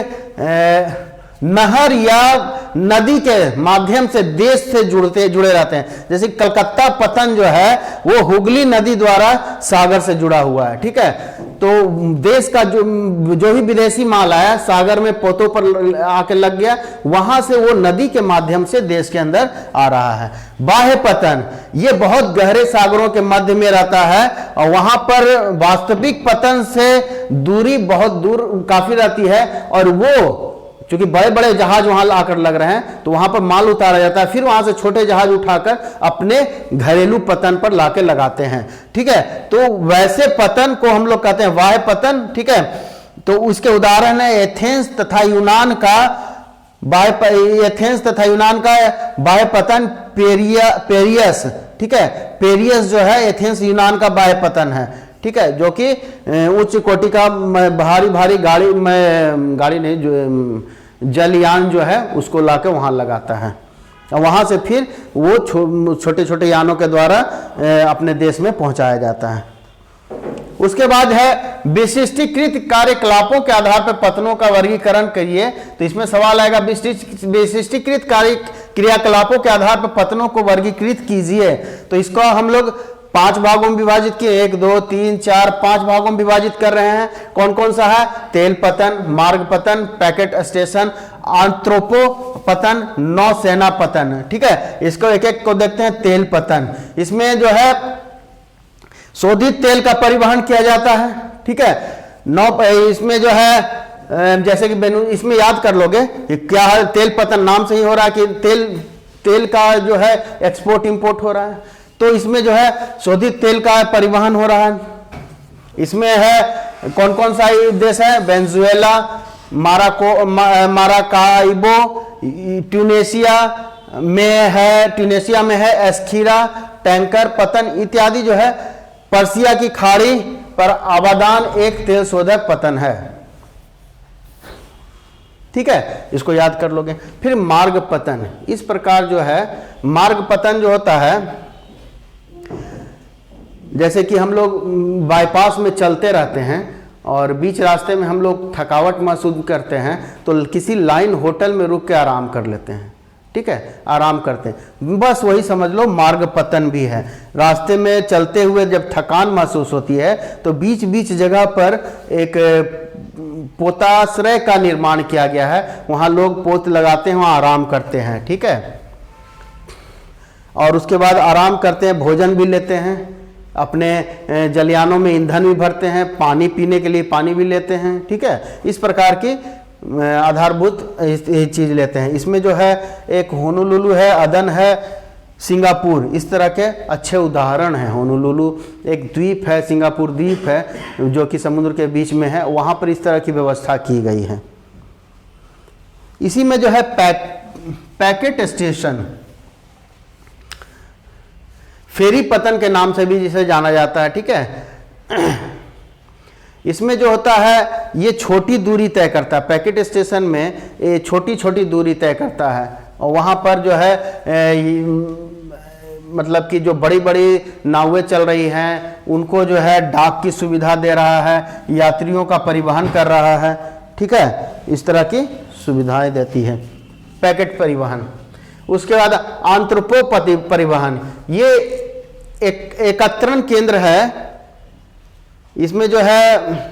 नहर या नदी के माध्यम से देश से जुड़े रहते हैं। जैसे कलकत्ता पतन जो है वो हुगली नदी द्वारा सागर से जुड़ा हुआ है, ठीक है। तो देश का जो भी विदेशी माल आया सागर में पोतों पर आके लग गया, वहां से वो नदी के माध्यम से देश के अंदर आ रहा है। बाह्य पतन, ये बहुत गहरे सागरों के मध्य में रहता है और वहां पर वास्तविक पतन से दूरी बहुत दूर काफी रहती है, और वो क्योंकि बड़े बड़े जहाज वहां आकर लग रहे हैं, तो वहां पर माल उतारा जाता है, फिर वहां से छोटे जहाज उठाकर अपने घरेलू पतन पर लाके लगाते हैं, ठीक है। तो वैसे पतन को हम लोग कहते हैं बाह्य पतन, ठीक है। तो उसके उदाहरण है एथेंस तथा यूनान का बाह्य पतन पेरियस, ठीक है। पेरियस जो है एथेंस यूनान का बाह्य पतन है, ठीक है, जो कि उच्च कोटि का भारी गाड़ी नहीं, जो जलयान जो है उसको लाके वहां लगाता है, और वहां से फिर वो छोटे छोटे यानों के द्वारा अपने देश में पहुंचाया जाता है। उसके बाद है विशिष्टीकृत कार्यकलापों के आधार पर पतनों का वर्गीकरण करिए। तो इसमें सवाल आएगा विशिष्टीकृत क्रियाकलापों के आधार पर पतनों को वर्गीकृत कीजिए। तो इसको हम लोग 5 भागों में विभाजित किए, 1 2 3 4 5 भागों में विभाजित कर रहे हैं। कौन कौन सा है? तेल पतन, मार्ग पतन, पैकेट स्टेशन, आंत्रोपो पतन, नौसेना पतन, ठीक है। इसको एक एक को देखते हैं। तेल पतन, इसमें जो है शोधित तेल का परिवहन किया जाता है, ठीक है। इसमें जो है जैसे कि इसमें याद कर लोगे क्या है, तेल पतन नाम से ही हो रहा है कि तेल का जो है एक्सपोर्ट इंपोर्ट हो रहा है। तो इसमें जो है शोधित तेल का परिवहन हो रहा है। इसमें है कौन कौन सा देश है? वेनेजुएला, माराकाइबो, ट्यूनेशिया में है एस्खीरा, टैंकर पतन इत्यादि जो है। पर्सिया की खाड़ी पर आबादान एक तेल शोधक पतन है, ठीक है, इसको याद कर लोगे। फिर मार्ग पतन, इस प्रकार जो है मार्ग पतन जो होता है, जैसे कि हम लोग बाईपास में चलते रहते हैं और बीच रास्ते में हम लोग थकावट महसूस करते हैं, तो किसी लाइन होटल में रुक के आराम कर लेते हैं, ठीक है, आराम करते हैं। बस वही समझ लो मार्ग पतन भी है। रास्ते में चलते हुए जब थकान महसूस होती है तो बीच बीच जगह पर एक पोताश्रय का निर्माण किया गया है, वहां लोग पोत लगाते हैं, वहां आराम करते हैं, ठीक है। और उसके बाद आराम करते हैं, भोजन भी लेते हैं, अपने जलयानों में ईंधन भी भरते हैं, पानी पीने के लिए पानी भी लेते हैं, ठीक है। इस प्रकार की आधारभूत चीज लेते हैं। इसमें जो है एक होनोलुलु है, अदन है, सिंगापुर, इस तरह के अच्छे उदाहरण हैं। होनोलुलु एक द्वीप है, सिंगापुर द्वीप है जो कि समुद्र के बीच में है, वहां पर इस तरह की व्यवस्था की गई है। इसी में जो है पैकेट स्टेशन, फेरी पतन के नाम से भी जिसे जाना जाता है, ठीक है। इसमें जो होता है ये छोटी दूरी तय करता है, पैकेट स्टेशन में ये छोटी छोटी दूरी तय करता है, और वहाँ पर जो है मतलब कि जो बड़ी बड़ी नावें चल रही हैं उनको जो है डाक की सुविधा दे रहा है, यात्रियों का परिवहन कर रहा है, ठीक है, इस तरह की सुविधाएं देती है पैकेट परिवहन। उसके बाद आंत्रपोपति परिवहन, ये एक एकत्रण केंद्र है। इसमें जो है,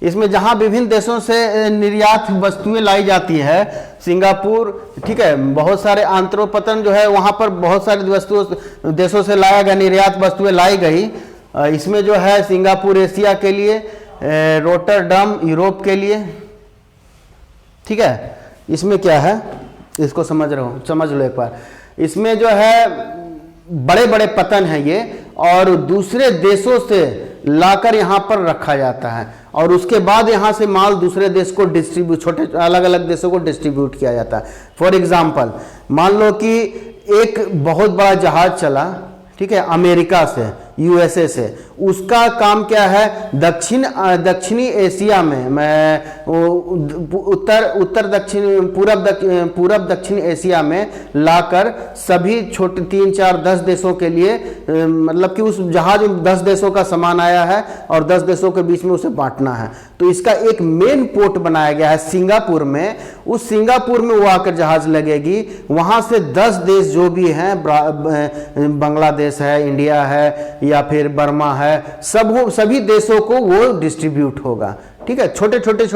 इसमें जहां विभिन्न देशों से निर्यात वस्तुएं लाई जाती है, सिंगापुर, ठीक है, बहुत सारे आंत्रोपतन जो है वहां पर बहुत सारे वस्तुओं देशों से लाया गया, निर्यात वस्तुएं लाई गई। इसमें जो है सिंगापुर एशिया के लिए, रोटरडम यूरोप के लिए, ठीक है। इसमें क्या है इसको समझ लो एक बार। इसमें जो है बड़े बड़े पतन हैं ये, और दूसरे देशों से लाकर यहाँ पर रखा जाता है, और उसके बाद यहाँ से माल दूसरे देश को डिस्ट्रीब्यूट, छोटे अलग अलग देशों को डिस्ट्रीब्यूट किया जाता है। फॉर एग्जाम्पल, मान लो कि एक बहुत बड़ा जहाज चला, ठीक है, अमेरिका से, यूएसए से, उसका काम क्या है, दक्षिणी एशिया में, मैं उत्तर दक्षिण पूरब दक्षिण एशिया में लाकर सभी छोटे 3, 4, 10 देशों के लिए, मतलब कि उस जहाज में 10 देशों का सामान आया है और 10 देशों के बीच में उसे बांटना है, तो इसका एक मेन पोर्ट बनाया गया है सिंगापुर में। उस सिंगापुर में वो आकर जहाज लगेगी, वहां से 10 देश जो भी हैं, बांग्लादेश है, इंडिया है, या फिर बर्मा है, सभी देशों को वो डिस्ट्रीब्यूट होगा, ठीक है। छोटे छोटे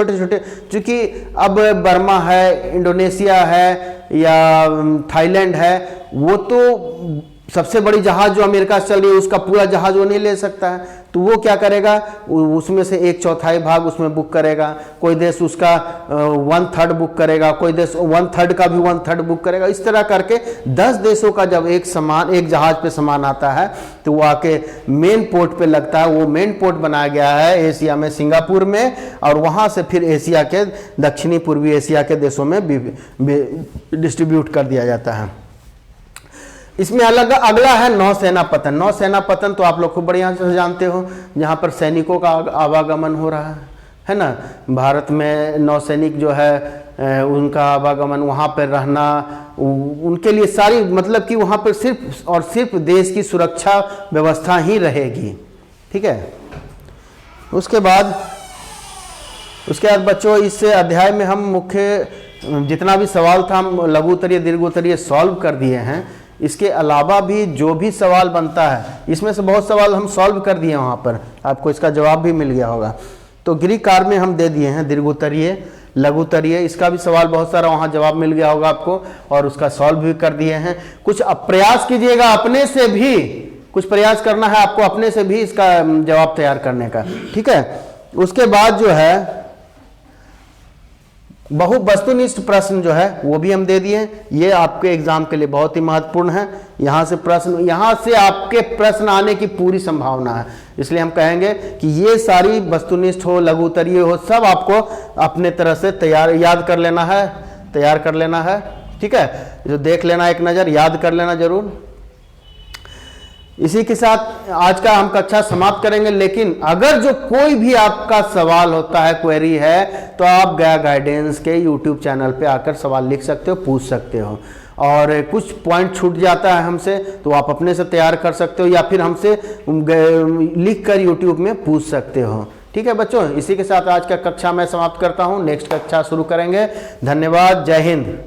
चूंकि अब बर्मा है, इंडोनेशिया है या थाईलैंड है, वो तो सबसे बड़ी जहाज जो अमेरिका से चल रही है उसका पूरा जहाज वो नहीं ले सकता है, तो वो क्या करेगा, उसमें से 1/4 भाग उसमें बुक करेगा। कोई देश उसका 1/3 बुक करेगा, कोई देश 1/3 का भी 1/3 बुक करेगा। इस तरह करके 10 देशों का जब एक जहाज पे सामान आता है तो वो आके मेन पोर्ट पे लगता है। वो मेन पोर्ट बनाया गया है एशिया में, सिंगापुर में, और वहां से फिर एशिया के दक्षिणी पूर्वी एशिया के देशों में डिस्ट्रीब्यूट कर दिया जाता है। इसमें अगला है नौसेना पतन। नौसेना पतन तो आप लोग खूब बढ़िया से जानते हो, जहाँ पर सैनिकों का आवागमन हो रहा है ना। भारत में नौसैनिक जो है उनका आवागमन, वहाँ पर रहना, उनके लिए सारी, मतलब कि वहाँ पर सिर्फ और सिर्फ देश की सुरक्षा व्यवस्था ही रहेगी, ठीक है। उसके बाद बच्चों इस अध्याय में हम मुख्य जितना भी सवाल था हम लघु उत्तरीय दीर्घ उत्तरीय सॉल्व कर दिए हैं। इसके अलावा भी जो भी सवाल बनता है, इसमें से बहुत सवाल हम सॉल्व कर दिए, वहाँ पर आपको इसका जवाब भी मिल गया होगा। तो ग्रीक कार में हम दे दिए हैं दीर्घ उत्तरीय, लघु उत्तरीय, इसका भी सवाल बहुत सारा वहाँ जवाब मिल गया होगा आपको, और उसका सॉल्व भी कर दिए हैं। कुछ प्रयास कीजिएगा, अपने से भी कुछ प्रयास करना है आपको, अपने से भी इसका जवाब तैयार करने का, ठीक है। उसके बाद जो है बहु वस्तुनिष्ठ प्रश्न जो है वो भी हम दे दिए। ये आपके एग्जाम के लिए बहुत ही महत्वपूर्ण है। यहाँ से आपके प्रश्न आने की पूरी संभावना है, इसलिए हम कहेंगे कि ये सारी वस्तुनिष्ठ हो, लघु उत्तरीय हो, सब आपको अपने तरह से याद कर लेना है, तैयार कर लेना है, ठीक है। जो देख लेना एक नज़र, याद कर लेना जरूर। इसी के साथ आज का हम कक्षा समाप्त करेंगे, लेकिन अगर जो कोई भी आपका सवाल होता है, क्वेरी है, तो आप गया गाइडेंस के यूट्यूब चैनल पे आकर सवाल लिख सकते हो, पूछ सकते हो। और कुछ पॉइंट छूट जाता है हमसे तो आप अपने से तैयार कर सकते हो, या फिर हमसे लिख कर यूट्यूब में पूछ सकते हो, ठीक है बच्चों। इसी के साथ आज का कक्षा मैं समाप्त करता हूँ, नेक्स्ट कक्षा शुरू करेंगे। धन्यवाद, जय हिंद।